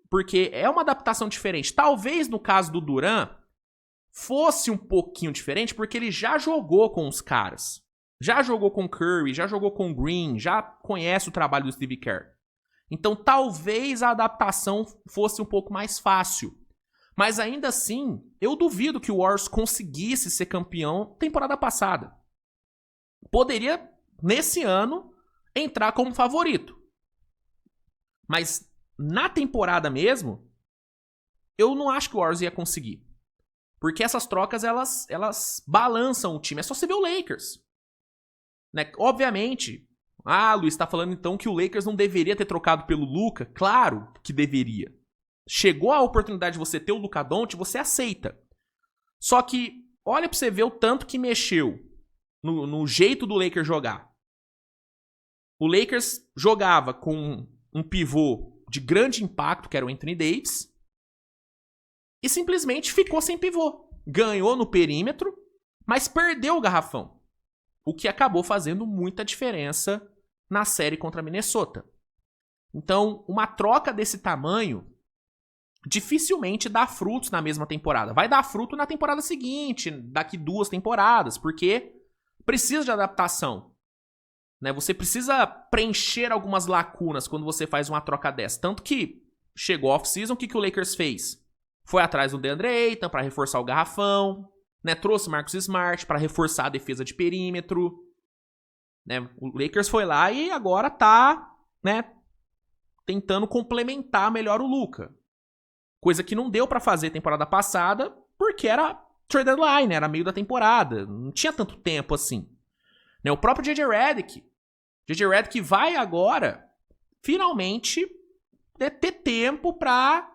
Porque é uma adaptação diferente. Talvez no caso do Durant fosse um pouquinho diferente, porque ele já jogou com os caras. Já jogou com Curry, já jogou com Green, já conhece o trabalho do Steve Kerr. Então talvez a adaptação fosse um pouco mais fácil. Mas ainda assim, eu duvido que o Warriors conseguisse ser campeão temporada passada. Poderia, nesse ano, entrar como favorito. Mas na temporada mesmo, eu não acho que o Warriors ia conseguir. Porque essas trocas, elas balançam o time. É só você ver o Lakers. Né? Obviamente, Luiz, tá falando então que o Lakers não deveria ter trocado pelo Luka? Claro que deveria. Chegou a oportunidade de você ter o Luka Doncic, você aceita. Só que, olha pra você ver o tanto que mexeu no jeito do Lakers jogar. O Lakers jogava com um pivô de grande impacto, que era o Anthony Davis, e simplesmente ficou sem pivô. Ganhou no perímetro, mas perdeu o garrafão. O que acabou fazendo muita diferença na série contra Minnesota. Então, uma troca desse tamanho dificilmente dá frutos na mesma temporada. Vai dar fruto na temporada seguinte, daqui 2 temporadas, porque precisa de adaptação. Né? Você precisa preencher algumas lacunas quando você faz uma troca dessa. Tanto que chegou a off-season, o que o Lakers fez? Foi atrás do DeAndre Ayton para reforçar o garrafão, né? Trouxe Marcus Smart para reforçar a defesa de perímetro. Né? O Lakers foi lá e agora tá, né, tentando complementar melhor o Luka. Coisa que não deu pra fazer temporada passada, porque era trade deadline, era meio da temporada. Não tinha tanto tempo assim. Né? O próprio J.J. Redick vai agora, finalmente, ter tempo pra...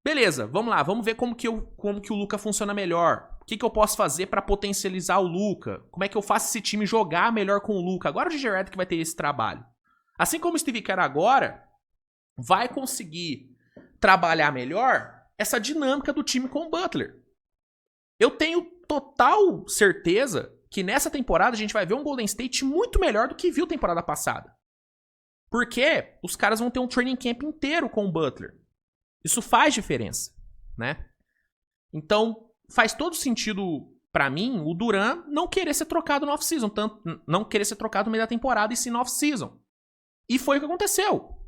Beleza, vamos lá, vamos ver como que o Luka funciona melhor. O que eu posso fazer pra potencializar o Luka? Como é que eu faço esse time jogar melhor com o Luka? Agora o J.J. Redick vai ter esse trabalho. Assim como o Steve Kerr agora vai conseguir trabalhar melhor essa dinâmica do time com o Butler. Eu tenho total certeza que nessa temporada a gente vai ver um Golden State muito melhor do que viu temporada passada. Porque os caras vão ter um training camp inteiro com o Butler. Isso faz diferença, né? Então, faz todo sentido pra mim o Durant não querer ser trocado no off-season, tanto não querer ser trocado no meio da temporada e sim no off-season. E foi o que aconteceu.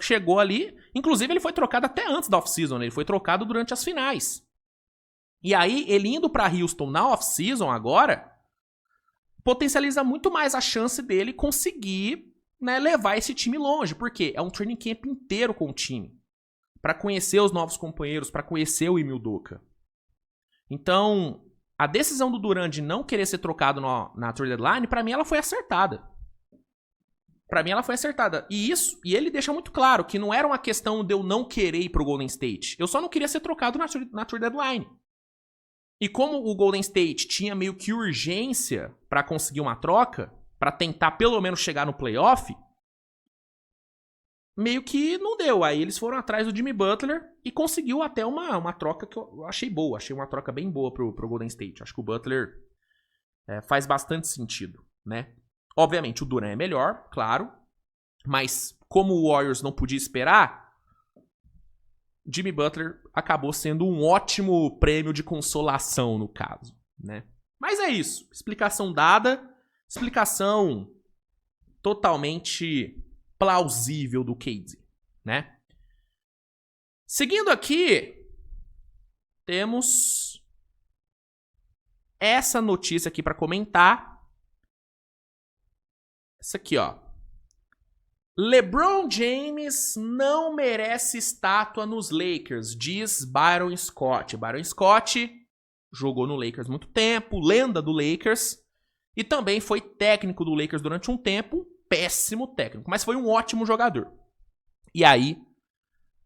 Chegou ali, inclusive ele foi trocado até antes da off-season, né? Ele foi trocado durante as finais. E aí, ele indo pra Houston na off-season agora, potencializa muito mais a chance dele conseguir, né, levar esse time longe. Porque é um training camp inteiro com o time. Pra conhecer os novos companheiros, pra conhecer o Ime Udoka. Então, a decisão do Durant de não querer ser trocado na trade deadline, pra mim ela foi acertada. E ele deixa muito claro que não era uma questão de eu não querer ir pro Golden State. Eu só não queria ser trocado na trade deadline. E como o Golden State tinha meio que urgência pra conseguir uma troca, pra tentar pelo menos chegar no playoff, meio que não deu. Aí eles foram atrás do Jimmy Butler e conseguiu até uma troca que eu achei boa. Achei uma troca bem boa pro Golden State. Acho que o Butler faz bastante sentido, né? Obviamente, o Durant é melhor, claro. Mas, como o Warriors não podia esperar, Jimmy Butler acabou sendo um ótimo prêmio de consolação, no caso, né? Mas é isso. Explicação dada. Explicação totalmente plausível do KD, né? Seguindo aqui, temos essa notícia aqui para comentar. Essa aqui, ó. LeBron James não merece estátua nos Lakers, diz Byron Scott. Byron Scott jogou no Lakers muito tempo, lenda do Lakers, e também foi técnico do Lakers durante um tempo, péssimo técnico, mas foi um ótimo jogador. E aí,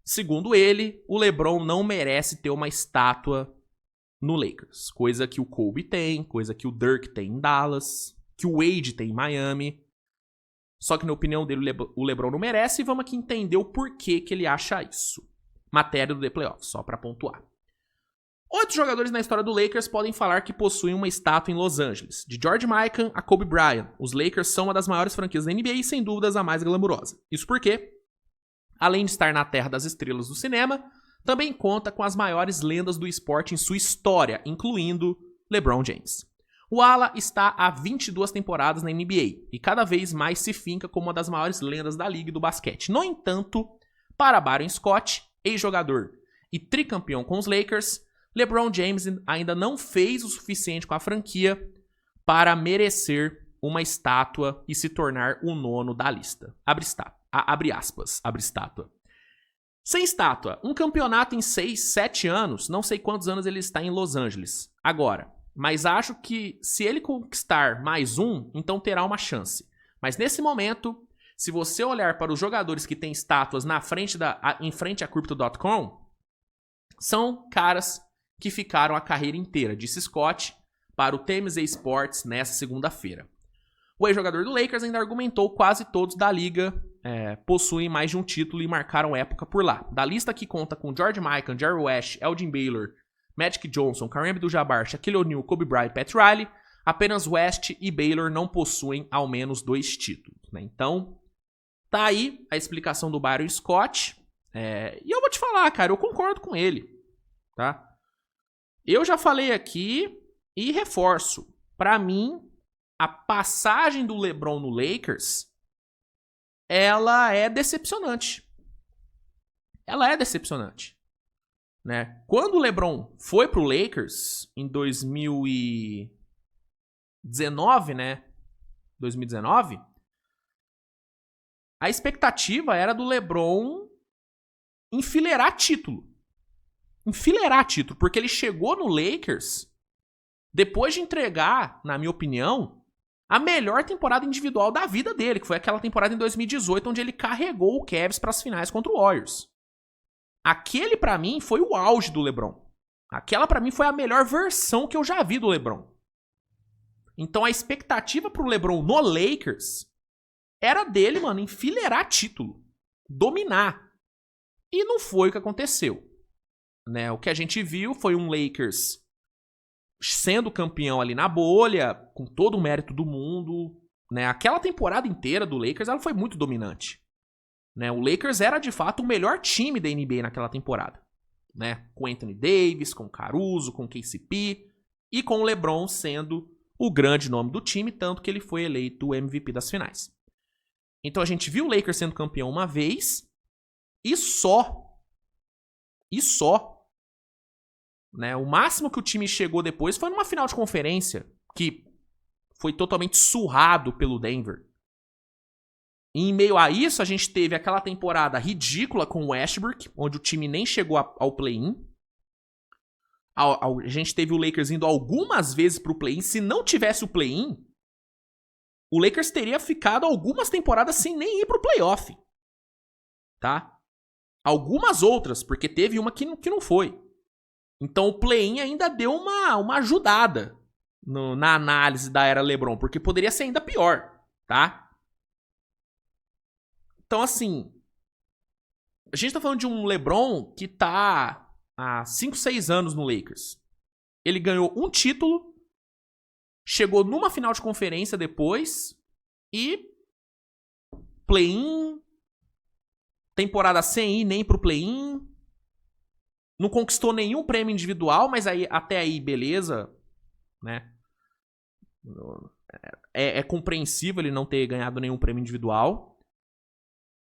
segundo ele, o LeBron não merece ter uma estátua no Lakers, coisa que o Kobe tem, coisa que o Dirk tem em Dallas, que o Wade tem em Miami. Só que na opinião dele o LeBron não merece, e vamos aqui entender o porquê que ele acha isso. Matéria do The Playoffs, só pra pontuar. 8 jogadores na história do Lakers podem falar que possuem uma estátua em Los Angeles. De George Mikan a Kobe Bryant, os Lakers são uma das maiores franquias da NBA e sem dúvidas a mais glamurosa. Isso porque, além de estar na terra das estrelas do cinema, também conta com as maiores lendas do esporte em sua história, incluindo LeBron James. O ala está há 22 temporadas na NBA e cada vez mais se finca como uma das maiores lendas da liga e do basquete. No entanto, para Byron Scott, ex-jogador e tricampeão com os Lakers, LeBron James ainda não fez o suficiente com a franquia para merecer uma estátua e se tornar o nono da lista. Abre aspas, estátua. Sem estátua, um campeonato em 6, 7 anos, não sei quantos anos ele está em Los Angeles. Agora, mas acho que se ele conquistar mais um, então terá uma chance. Mas nesse momento, se você olhar para os jogadores que têm estátuas em frente a Crypto.com, são caras que ficaram a carreira inteira, disse Scott para o TMZ Sports nessa segunda-feira. O ex-jogador do Lakers ainda argumentou quase todos da liga possuem mais de um título e marcaram época por lá. Da lista que conta com George Mikan, Jerry West, Elgin Baylor, Magic Johnson, Kareem Abdul-Jabbar, Shaquille O'Neal, Kobe Bryant e Pat Riley, apenas West e Baylor não possuem ao menos 2 títulos. né? Então, tá aí a explicação do Byron Scott. E eu vou te falar, cara, eu concordo com ele, tá? Eu já falei aqui e reforço. Pra mim, a passagem do LeBron no Lakers, ela é decepcionante. Ela é decepcionante, né? Quando o LeBron foi pro Lakers em 2019, né? 2019, a expectativa era do LeBron enfileirar título. Enfileirar título, porque ele chegou no Lakers depois de entregar, na minha opinião, a melhor temporada individual da vida dele, que foi aquela temporada em 2018, onde ele carregou o Cavs para as finais contra o Warriors. Aquele, pra mim, foi o auge do LeBron. Aquela, pra mim, foi a melhor versão que eu já vi do LeBron. Então, a expectativa pro LeBron no Lakers era dele, mano, enfileirar título. Dominar. E não foi o que aconteceu. Né? O que a gente viu foi um Lakers sendo campeão ali na bolha, com todo o mérito do mundo. Né? Aquela temporada inteira do Lakers, ela foi muito dominante. Né? O Lakers era, de fato, o melhor time da NBA naquela temporada. Né? Com Anthony Davis, com Caruso, com KCP e com o LeBron sendo o grande nome do time, tanto que ele foi eleito o MVP das finais. Então a gente viu o Lakers sendo campeão uma vez e só. Né? O máximo que o time chegou depois foi numa final de conferência, que foi totalmente surrado pelo Denver. E em meio a isso, a gente teve aquela temporada ridícula com o Westbrook, onde o time nem chegou ao play-in. A gente teve o Lakers indo algumas vezes pro play-in. Se não tivesse o play-in, o Lakers teria ficado algumas temporadas sem nem ir pro playoff. Tá? Algumas outras, porque teve uma que não foi. Então o play-in ainda deu uma ajudada na análise da era LeBron, porque poderia ser ainda pior, tá? Então, assim, a gente tá falando de um LeBron que tá há 5, 6 anos no Lakers. Ele ganhou um título, chegou numa final de conferência depois e play-in, temporada sem ir nem pro play-in, não conquistou nenhum prêmio individual, mas aí, até aí, beleza, né? É compreensível ele não ter ganhado nenhum prêmio individual.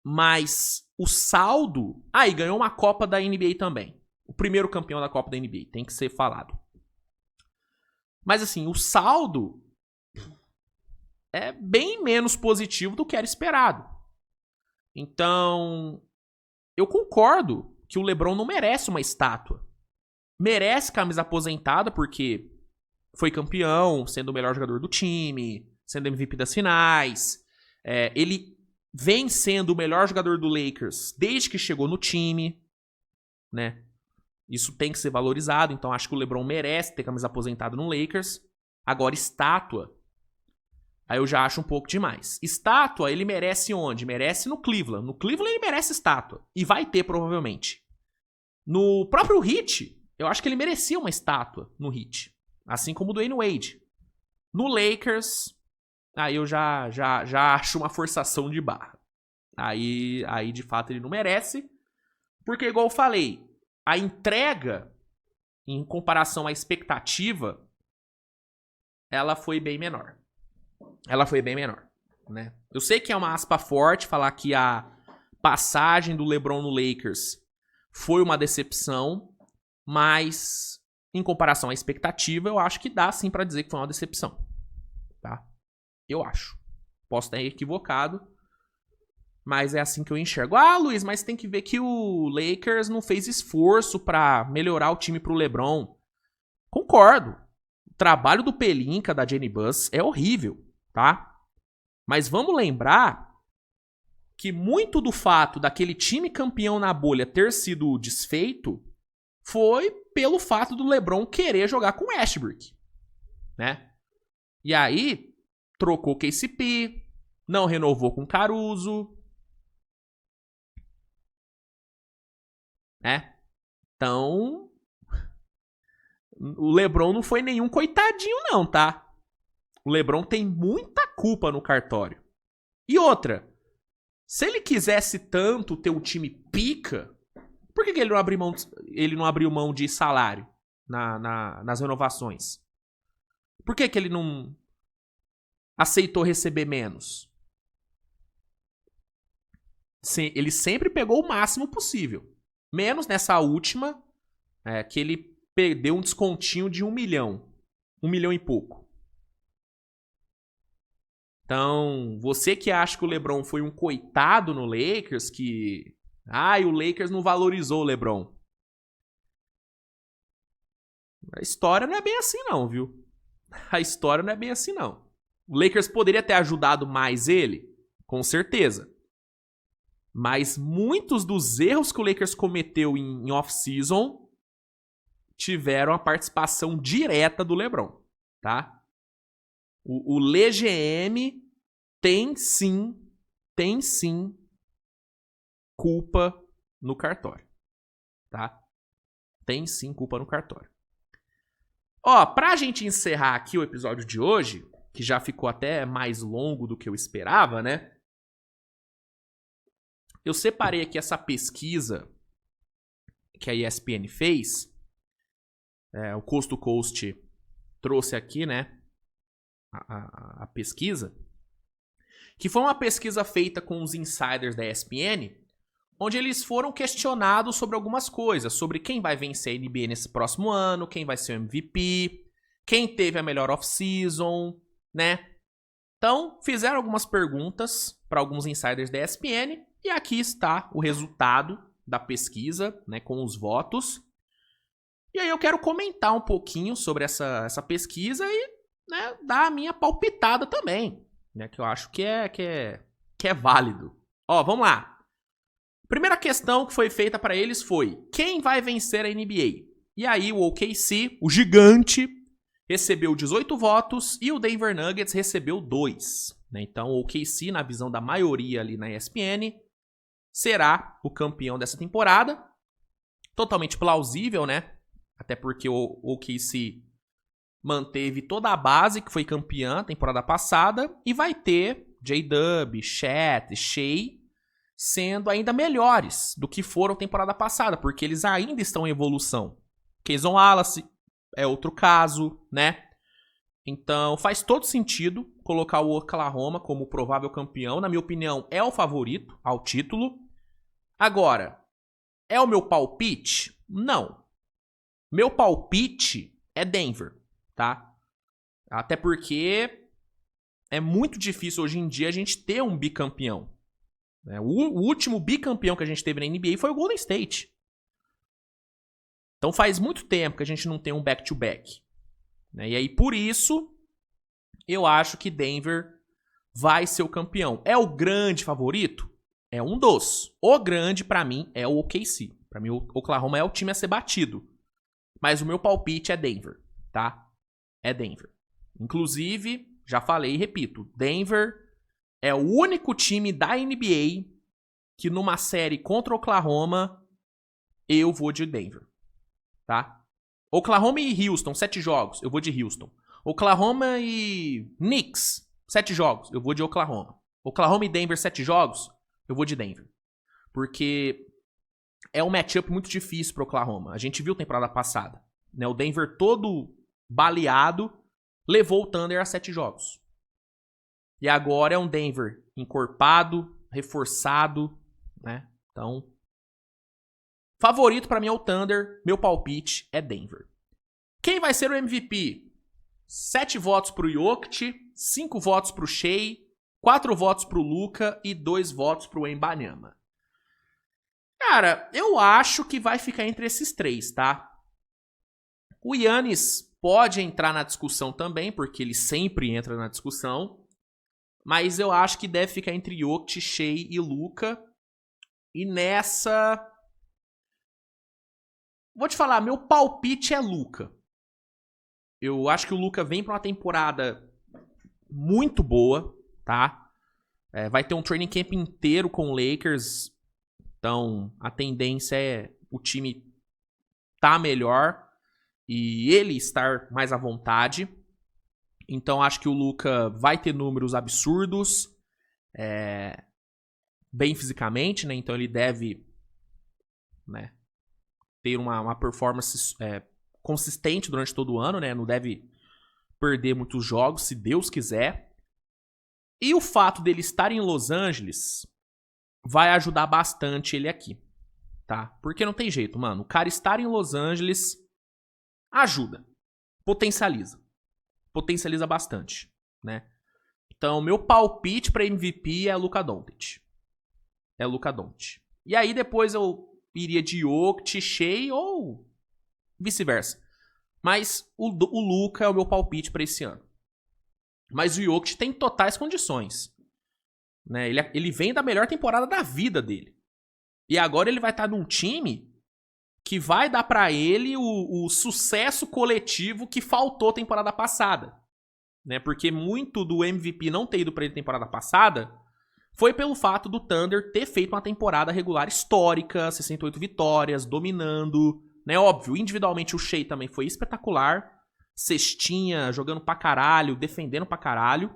Mas o saldo... e ganhou uma Copa da NBA também. O primeiro campeão da Copa da NBA, tem que ser falado. Mas assim, o saldo é bem menos positivo do que era esperado. Então, eu concordo que o LeBron não merece uma estátua. Merece camisa aposentada porque foi campeão, sendo o melhor jogador do time, sendo MVP das finais. Ele vem sendo o melhor jogador do Lakers desde que chegou no time, né? Isso tem que ser valorizado, então acho que o LeBron merece ter camisa aposentada no Lakers. Agora, estátua, aí eu já acho um pouco demais. Estátua, ele merece onde? Merece no Cleveland. No Cleveland ele merece estátua. E vai ter, provavelmente. No próprio Heat, eu acho que ele merecia uma estátua no Heat. Assim como o Dwayne Wade. No Lakers... aí eu já acho uma forçação de barra. Aí, de fato, ele não merece. Porque, igual eu falei, a entrega, em comparação à expectativa, ela foi bem menor. Né? Eu sei que é uma aspa forte falar que a passagem do LeBron no Lakers foi uma decepção, mas, em comparação à expectativa, eu acho que dá sim pra dizer que foi uma decepção. Tá? Eu acho. Posso estar equivocado, mas é assim que eu enxergo. Luiz, mas tem que ver que o Lakers não fez esforço pra melhorar o time pro LeBron. Concordo. O trabalho do Pelinka, da Jenny Buss, é horrível, tá? Mas vamos lembrar que muito do fato daquele time campeão na bolha ter sido desfeito foi pelo fato do LeBron querer jogar com Westbrook, né? E aí trocou KCP, não renovou com Caruso, né? Então, o LeBron não foi nenhum coitadinho não, tá? O LeBron tem muita culpa no cartório. E outra, se ele quisesse tanto ter um time pica, por que ele não abriu mão de salário nas renovações? Por que ele não aceitou receber menos? Ele sempre pegou o máximo possível. Menos nessa última, que ele deu um descontinho de 1 milhão. 1 milhão e pouco. Então, você que acha que o LeBron foi um coitado no Lakers, que... o Lakers não valorizou o LeBron. A história não é bem assim não, viu? A história não é bem assim não. O Lakers poderia ter ajudado mais ele? Com certeza. Mas muitos dos erros que o Lakers cometeu em off-season tiveram a participação direta do LeBron, tá? O LeGM tem sim culpa no cartório, tá? Tem sim culpa no cartório. Ó, pra gente encerrar aqui o episódio de hoje, que já ficou até mais longo do que eu esperava, né? Eu separei aqui essa pesquisa que a ESPN fez. O Coast to Coast trouxe aqui, né? A pesquisa. Que foi uma pesquisa feita com os insiders da ESPN, onde eles foram questionados sobre algumas coisas. Sobre quem vai vencer a NBA nesse próximo ano, quem vai ser o MVP, quem teve a melhor off-season, né? Então, fizeram algumas perguntas para alguns insiders da ESPN. E aqui está o resultado da pesquisa, né, com os votos. E aí eu quero comentar um pouquinho sobre essa pesquisa e, né, dar a minha palpitada também, né, que eu acho que é válido. Ó, vamos lá. Primeira questão que foi feita para eles foi: quem vai vencer a NBA? E aí o OKC, o gigante, recebeu 18 votos e o Denver Nuggets recebeu 2. Né? Então o OKC, na visão da maioria ali na ESPN, será o campeão dessa temporada. Totalmente plausível, né? Até porque o OKC manteve toda a base que foi campeã temporada passada e vai ter J-Dub, Chet, Shea sendo ainda melhores do que foram temporada passada, porque eles ainda estão em evolução. Cason Wallace é outro caso, né? Então faz todo sentido colocar o Oklahoma como provável campeão. Na minha opinião, é o favorito ao título. Agora, é o meu palpite? Não. Meu palpite é Denver, tá? Até porque é muito difícil hoje em dia a gente ter um bicampeão. O último bicampeão que a gente teve na NBA foi o Golden State. Então faz muito tempo que a gente não tem um back-to-back. Né? E aí, por isso, eu acho que Denver vai ser o campeão. É o grande favorito? É um dos. O grande, pra mim, é o OKC. Pra mim, o Oklahoma é o time a ser batido. Mas o meu palpite é Denver, tá? É Denver. Inclusive, já falei e repito, Denver é o único time da NBA que numa série contra o Oklahoma, eu vou de Denver, tá? Oklahoma e Houston, 7 jogos, eu vou de Houston. Oklahoma e Knicks, 7 jogos, eu vou de Oklahoma. Oklahoma e Denver, 7 jogos, eu vou de Denver. Porque é um matchup muito difícil pro Oklahoma. A gente viu temporada passada, né? O Denver todo baleado levou o Thunder a 7 jogos. E agora é um Denver encorpado, reforçado, né? Então, favorito pra mim é o Thunder. Meu palpite é Denver. Quem vai ser o MVP? 7 votos pro Jokic, 5 votos pro Shea, 4 votos pro Luka e 2 votos pro Wembanyama. Cara, eu acho que vai ficar entre esses 3, tá? O Giannis pode entrar na discussão também, porque ele sempre entra na discussão. Mas eu acho que deve ficar entre Jokic, Shea e Luka. E nessa... Vou te falar, meu palpite é Luka. Eu acho que o Luka vem pra uma temporada muito boa, tá? Vai ter um training camp inteiro com o Lakers. Então, a tendência é o time tá melhor e ele estar mais à vontade. Então, acho que o Luka vai ter números absurdos. bem fisicamente, né? Então ele deve, né, ter uma performance consistente durante todo o ano, né? Não deve perder muitos jogos, se Deus quiser. E o fato dele estar em Los Angeles vai ajudar bastante ele aqui, tá? Porque não tem jeito, mano. O cara estar em Los Angeles ajuda, potencializa bastante, né? Então, meu palpite para MVP é Luka Doncic. E aí depois eu iria de Jokic, Shea ou vice-versa. Mas o Luka é o meu palpite para esse ano. Mas o Jokic tem totais condições, né? Ele vem da melhor temporada da vida dele. E agora ele vai estar num time que vai dar pra ele o sucesso coletivo que faltou temporada passada, né? Porque muito do MVP não ter ido pra ele temporada passada foi pelo fato do Thunder ter feito uma temporada regular histórica, 68 vitórias, dominando, né? Óbvio, individualmente o Shea também foi espetacular, cestinha, jogando pra caralho, defendendo pra caralho.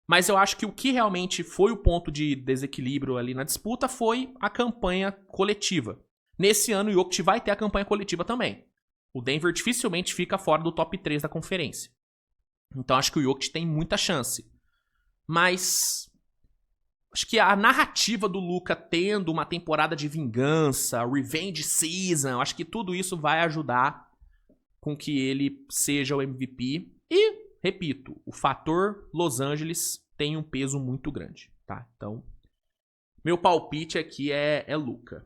Mas eu acho que o que realmente foi o ponto de desequilíbrio ali na disputa foi a campanha coletiva. Nesse ano, o Jokic vai ter a campanha coletiva também. O Denver dificilmente fica fora do top 3 da conferência. Então acho que o Jokic tem muita chance. Mas acho que a narrativa do Luka tendo uma temporada de vingança, revenge season, acho que tudo isso vai ajudar com que ele seja o MVP. E, repito, o fator Los Angeles tem um peso muito grande, tá? Então, meu palpite aqui é Luka.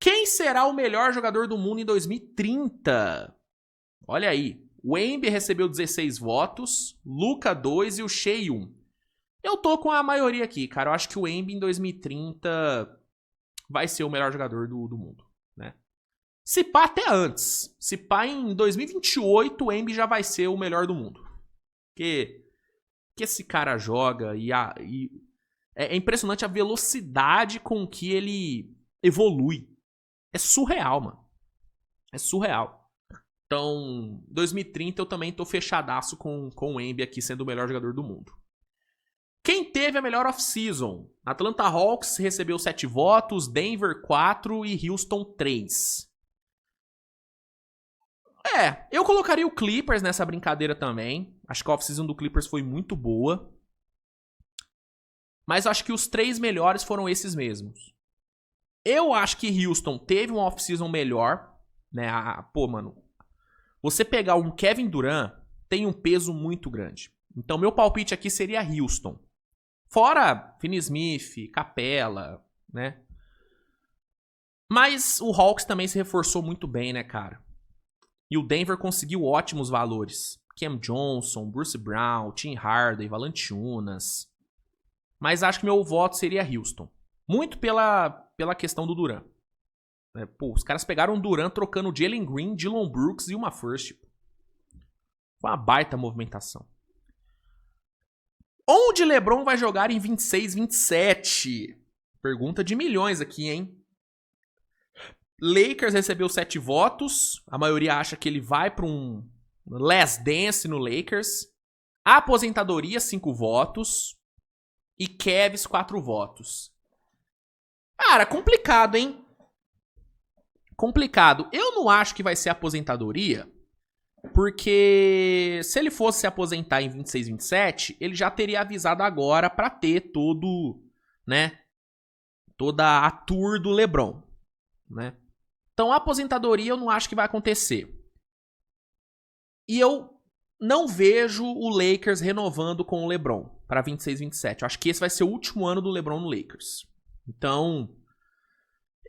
Quem será o melhor jogador do mundo em 2030? Olha aí, o Embiid recebeu 16 votos, Luka 2 e o Shea 1. Eu tô com a maioria aqui, cara. Eu acho que o Embiid em 2030 vai ser o melhor jogador do mundo, né? Se pá até antes. Se pá em 2028 o Embiid já vai ser o melhor do mundo. Porque que esse cara joga e é impressionante a velocidade com que ele evolui. É surreal, mano. É surreal. Então, 2030 eu também tô fechadaço com o Embiid aqui sendo o melhor jogador do mundo. Quem teve a melhor off-season? Atlanta Hawks recebeu 7 votos, Denver 4 e Houston 3. Eu colocaria o Clippers nessa brincadeira também. Acho que a off-season do Clippers foi muito boa. Mas acho que os 3 melhores foram esses mesmos. Eu acho que Houston teve uma off-season melhor, né? Pô, mano, você pegar um Kevin Durant tem um peso muito grande. Então, meu palpite aqui seria Houston. Fora Finney-Smith, Capela, né? Mas o Hawks também se reforçou muito bem, né, cara? E o Denver conseguiu ótimos valores. Cam Johnson, Bruce Brown, Tim Hardaway, Valanciunas. Mas acho que meu voto seria Houston. Muito pela questão do Durant. Pô, os caras pegaram o Durant trocando Jalen Green, Dillon Brooks e uma first. Foi uma baita movimentação. Onde LeBron vai jogar em 26-27? Pergunta de milhões aqui, hein? Lakers recebeu 7 votos. A maioria acha que ele vai para um last dance no Lakers. Aposentadoria, 5 votos. E Cavs, 4 votos. Cara, complicado, hein? Complicado. Eu não acho que vai ser aposentadoria, porque se ele fosse se aposentar em 26-27, ele já teria avisado agora pra ter toda a tour do LeBron, né? Então a aposentadoria eu não acho que vai acontecer. E eu não vejo o Lakers renovando com o LeBron pra 26-27. Eu acho que esse vai ser o último ano do LeBron no Lakers. Então,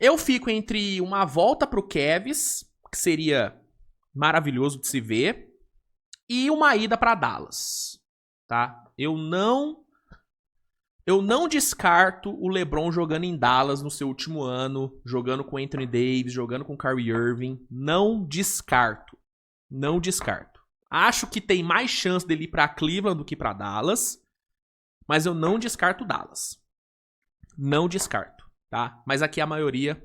eu fico entre uma volta pro Cavs, que seria maravilhoso de se ver, e uma ida pra Dallas, tá? Eu não descarto o LeBron jogando em Dallas no seu último ano, jogando com Anthony Davis, jogando com Kyrie Irving. Não descarto. Não descarto. Acho que tem mais chance dele ir pra Cleveland do que pra Dallas, mas eu não descarto Dallas. Não descarto, tá? Mas aqui a maioria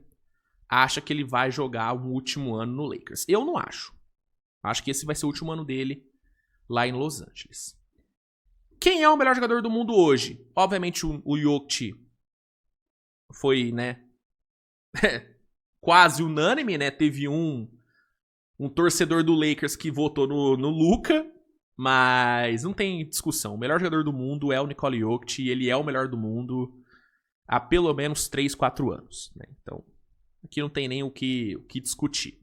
acha que ele vai jogar o último ano no Lakers. Eu não acho. Acho que esse vai ser o último ano dele lá em Los Angeles. Quem é o melhor jogador do mundo hoje? Obviamente o Jokic foi, né, quase unânime, né? Teve um torcedor do Lakers que votou no Luka, mas não tem discussão. O melhor jogador do mundo é o Nikola Jokic e ele é o melhor do mundo há pelo menos 3, 4 anos. Né? Então, aqui não tem nem o que discutir.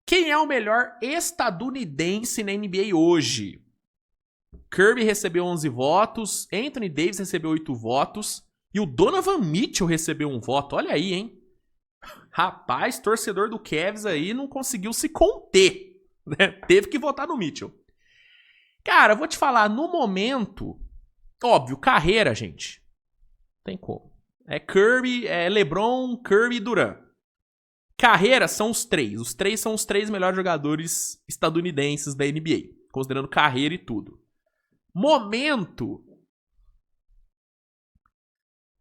Quem é o melhor estadunidense na NBA hoje? Curry recebeu 11 votos, Anthony Davis recebeu 8 votos e o Donovan Mitchell recebeu 1 voto. Olha aí, hein? Rapaz, torcedor do Cavs aí não conseguiu se conter. Né? Teve que votar no Mitchell. Cara, eu vou te falar, no momento, óbvio, carreira, gente. Não tem como. É Curry, é LeBron, Curry e Durant. Carreira são os 3. Os 3 são os 3 melhores jogadores estadunidenses da NBA. Considerando carreira e tudo. Momento.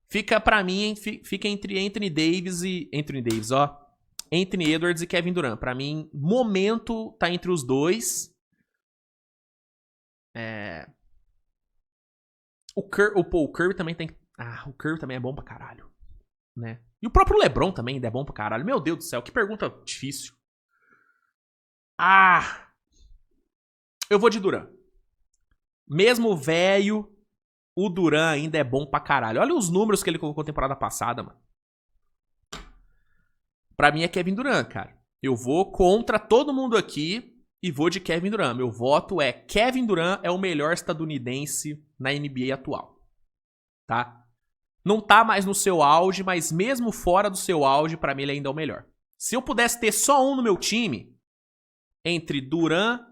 Fica pra mim, fica entre Anthony Davis, ó. Anthony Edwards e Kevin Durant. Pra mim, momento tá entre os dois. O Curry também tem... o Curry também é bom pra caralho. Né? E o próprio LeBron também ainda é bom pra caralho. Meu Deus do céu, que pergunta difícil. Eu vou de Durant. Mesmo velho, o Durant ainda é bom pra caralho. Olha os números que ele colocou na temporada passada, mano. Pra mim é Kevin Durant, cara. Eu vou contra todo mundo aqui e vou de Kevin Durant. Meu voto é Kevin Durant é o melhor estadunidense na NBA atual. Tá? Não tá mais no seu auge, mas mesmo fora do seu auge, pra mim ele ainda é o melhor. Se eu pudesse ter só um no meu time, entre Durant,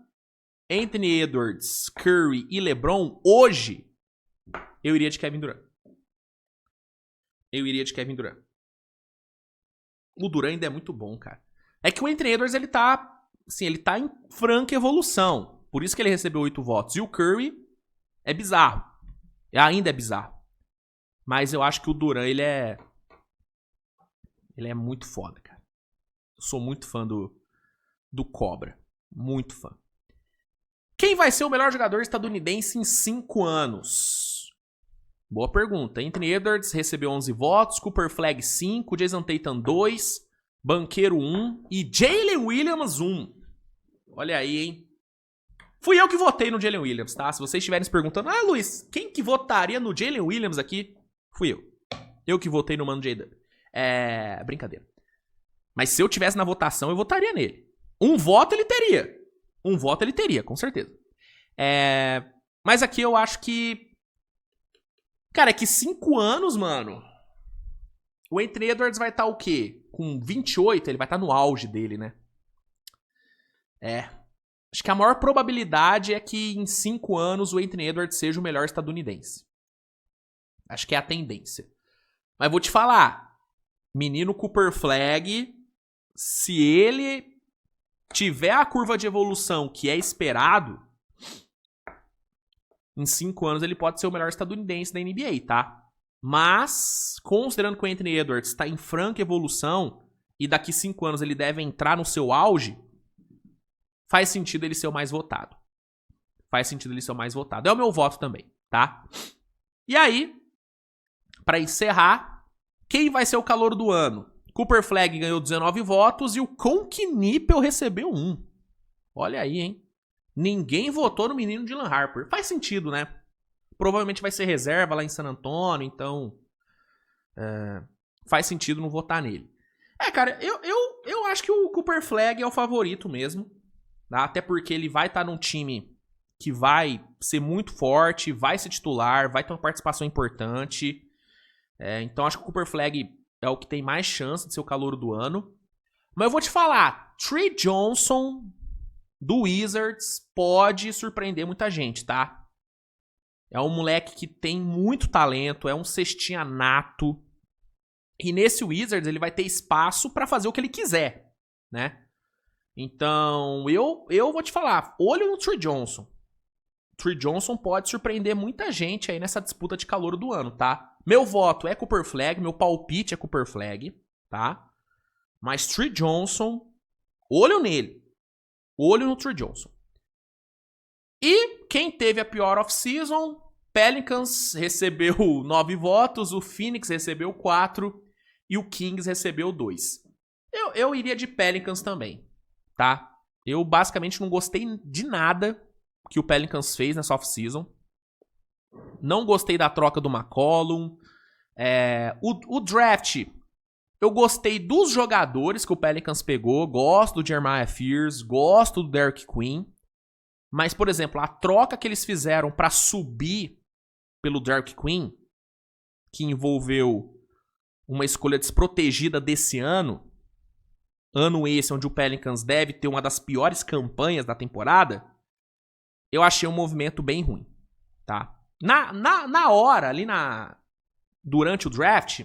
Anthony Edwards, Curry e LeBron, hoje, eu iria de Kevin Durant. O Durant ainda é muito bom, cara. É que o Anthony Edwards, ele tá em franca evolução. Por isso que ele recebeu 8 votos. E o Curry é bizarro. Ainda é bizarro. Mas eu acho que o Durant, ele é muito foda, cara. Eu sou muito fã do Cobra. Muito fã. Quem vai ser o melhor jogador estadunidense em 5 anos? Boa pergunta. Anthony Edwards recebeu 11 votos, Cooper Flag 5, Jason Tatum 2, Banqueiro 1 e Jalen Williams 1. Olha aí, hein? Fui eu que votei no Jalen Williams, tá? Se vocês estiverem se perguntando, Luiz, quem que votaria no Jalen Williams aqui? Fui eu. Eu que votei no Mano Jada. Brincadeira. Mas se eu tivesse na votação, eu votaria nele. Um voto ele teria, com certeza. Mas aqui eu acho que... Cara, é que 5 anos, mano... O Anthony Edwards vai estar o quê? Com 28, ele vai estar no auge dele, né? Acho que a maior probabilidade é que em 5 anos o Anthony Edwards seja o melhor estadunidense. Acho que é a tendência. Mas vou te falar. Menino Cooper Flag, se ele tiver a curva de evolução que é esperado, em 5 anos ele pode ser o melhor estadunidense da NBA, tá? Mas, considerando que o Anthony Edwards está em franca evolução e daqui 5 anos ele deve entrar no seu auge, faz sentido ele ser o mais votado. É o meu voto também, tá? E aí, pra encerrar, quem vai ser o calouro do ano? Cooper Flag ganhou 19 votos e o Conk Nippel recebeu 1. Olha aí, hein? Ninguém votou no menino Dylan Harper. Faz sentido, né? Provavelmente vai ser reserva lá em San Antonio, então... faz sentido não votar nele. Cara, eu acho que o Cooper Flag é o favorito mesmo. Tá? Até porque ele vai estar num time que vai ser muito forte, vai ser titular, vai ter uma participação importante. Então acho que o Cooper Flag é o que tem mais chance de ser o calouro do ano. Mas eu vou te falar, Trey Johnson do Wizards pode surpreender muita gente, tá? É um moleque que tem muito talento, é um cestinha nato. E nesse Wizards ele vai ter espaço pra fazer o que ele quiser, né? Então, eu vou te falar, olho no Trey Johnson. Trey Johnson pode surpreender muita gente aí nessa disputa de calouro do ano, tá? Meu voto é Cooper Flag, meu palpite é Cooper Flag, tá? Mas Trey Johnson, olho nele. Olho no Trey Johnson. E quem teve a pior off-season? Pelicans recebeu 9 votos, o Phoenix recebeu 4 e o Kings recebeu 2. Eu iria de Pelicans também, tá? Eu basicamente não gostei de nada que o Pelicans fez nessa off-season. Não gostei da troca do McCollum. O draft, eu gostei dos jogadores que o Pelicans pegou. Gosto do Jeremiah Fears, gosto do Derek Queen. Mas, por exemplo, a troca que eles fizeram pra subir pelo Derek Queen, que envolveu uma escolha desprotegida desse ano esse onde o Pelicans deve ter uma das piores campanhas da temporada, eu achei um movimento bem ruim, tá? Na hora, ali durante o draft,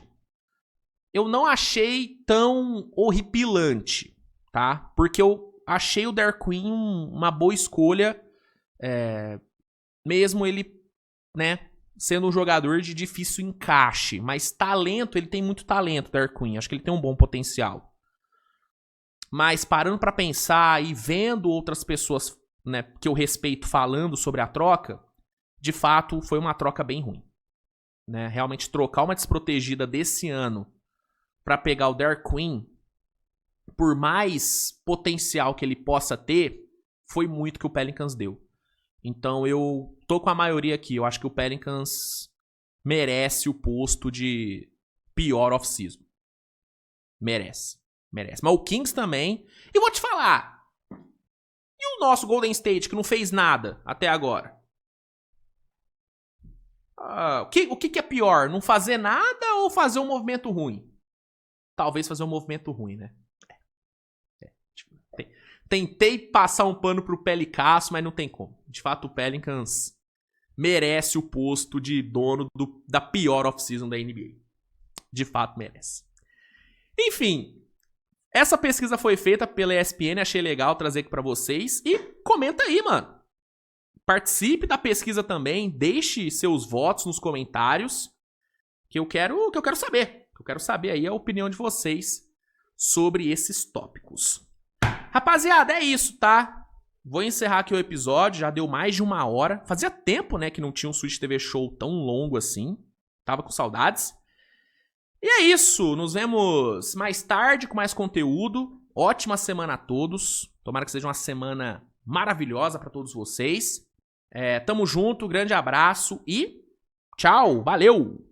eu não achei tão horripilante, tá? Porque eu achei o Derek Queen uma boa escolha, mesmo ele, né, sendo um jogador de difícil encaixe. Mas talento, ele tem muito talento, o Derek Queen. Acho que ele tem um bom potencial. Mas parando pra pensar e vendo outras pessoas, né, que eu respeito falando sobre a troca, de fato foi uma troca bem ruim, né? Realmente trocar uma desprotegida desse ano pra pegar o Derek Queen, por mais potencial que ele possa ter, foi muito que o Pelicans deu. Então eu tô com a maioria aqui. Eu acho que o Pelicans merece o posto de pior off-season. Merece. Mas o Kings também. E vou te falar. E o nosso Golden State, que não fez nada até agora? O que é pior? Não fazer nada ou fazer um movimento ruim? Talvez fazer um movimento ruim, né? Tentei passar um pano pro Pelicasso, mas não tem como. De fato, o Pelicans merece o posto de dono da pior off-season da NBA. De fato, merece. Enfim, essa pesquisa foi feita pela ESPN, achei legal trazer aqui pra vocês. E comenta aí, mano. Participe da pesquisa também, deixe seus votos nos comentários, que eu quero saber. Eu quero saber aí a opinião de vocês sobre esses tópicos. Rapaziada, é isso, tá? Vou encerrar aqui o episódio, já deu mais de 1 hora. Fazia tempo, né, que não tinha um Switch TV Show tão longo assim. Tava com saudades. E é isso, nos vemos mais tarde com mais conteúdo. Ótima semana a todos. Tomara que seja uma semana maravilhosa pra todos vocês. Tamo junto, grande abraço e tchau, valeu!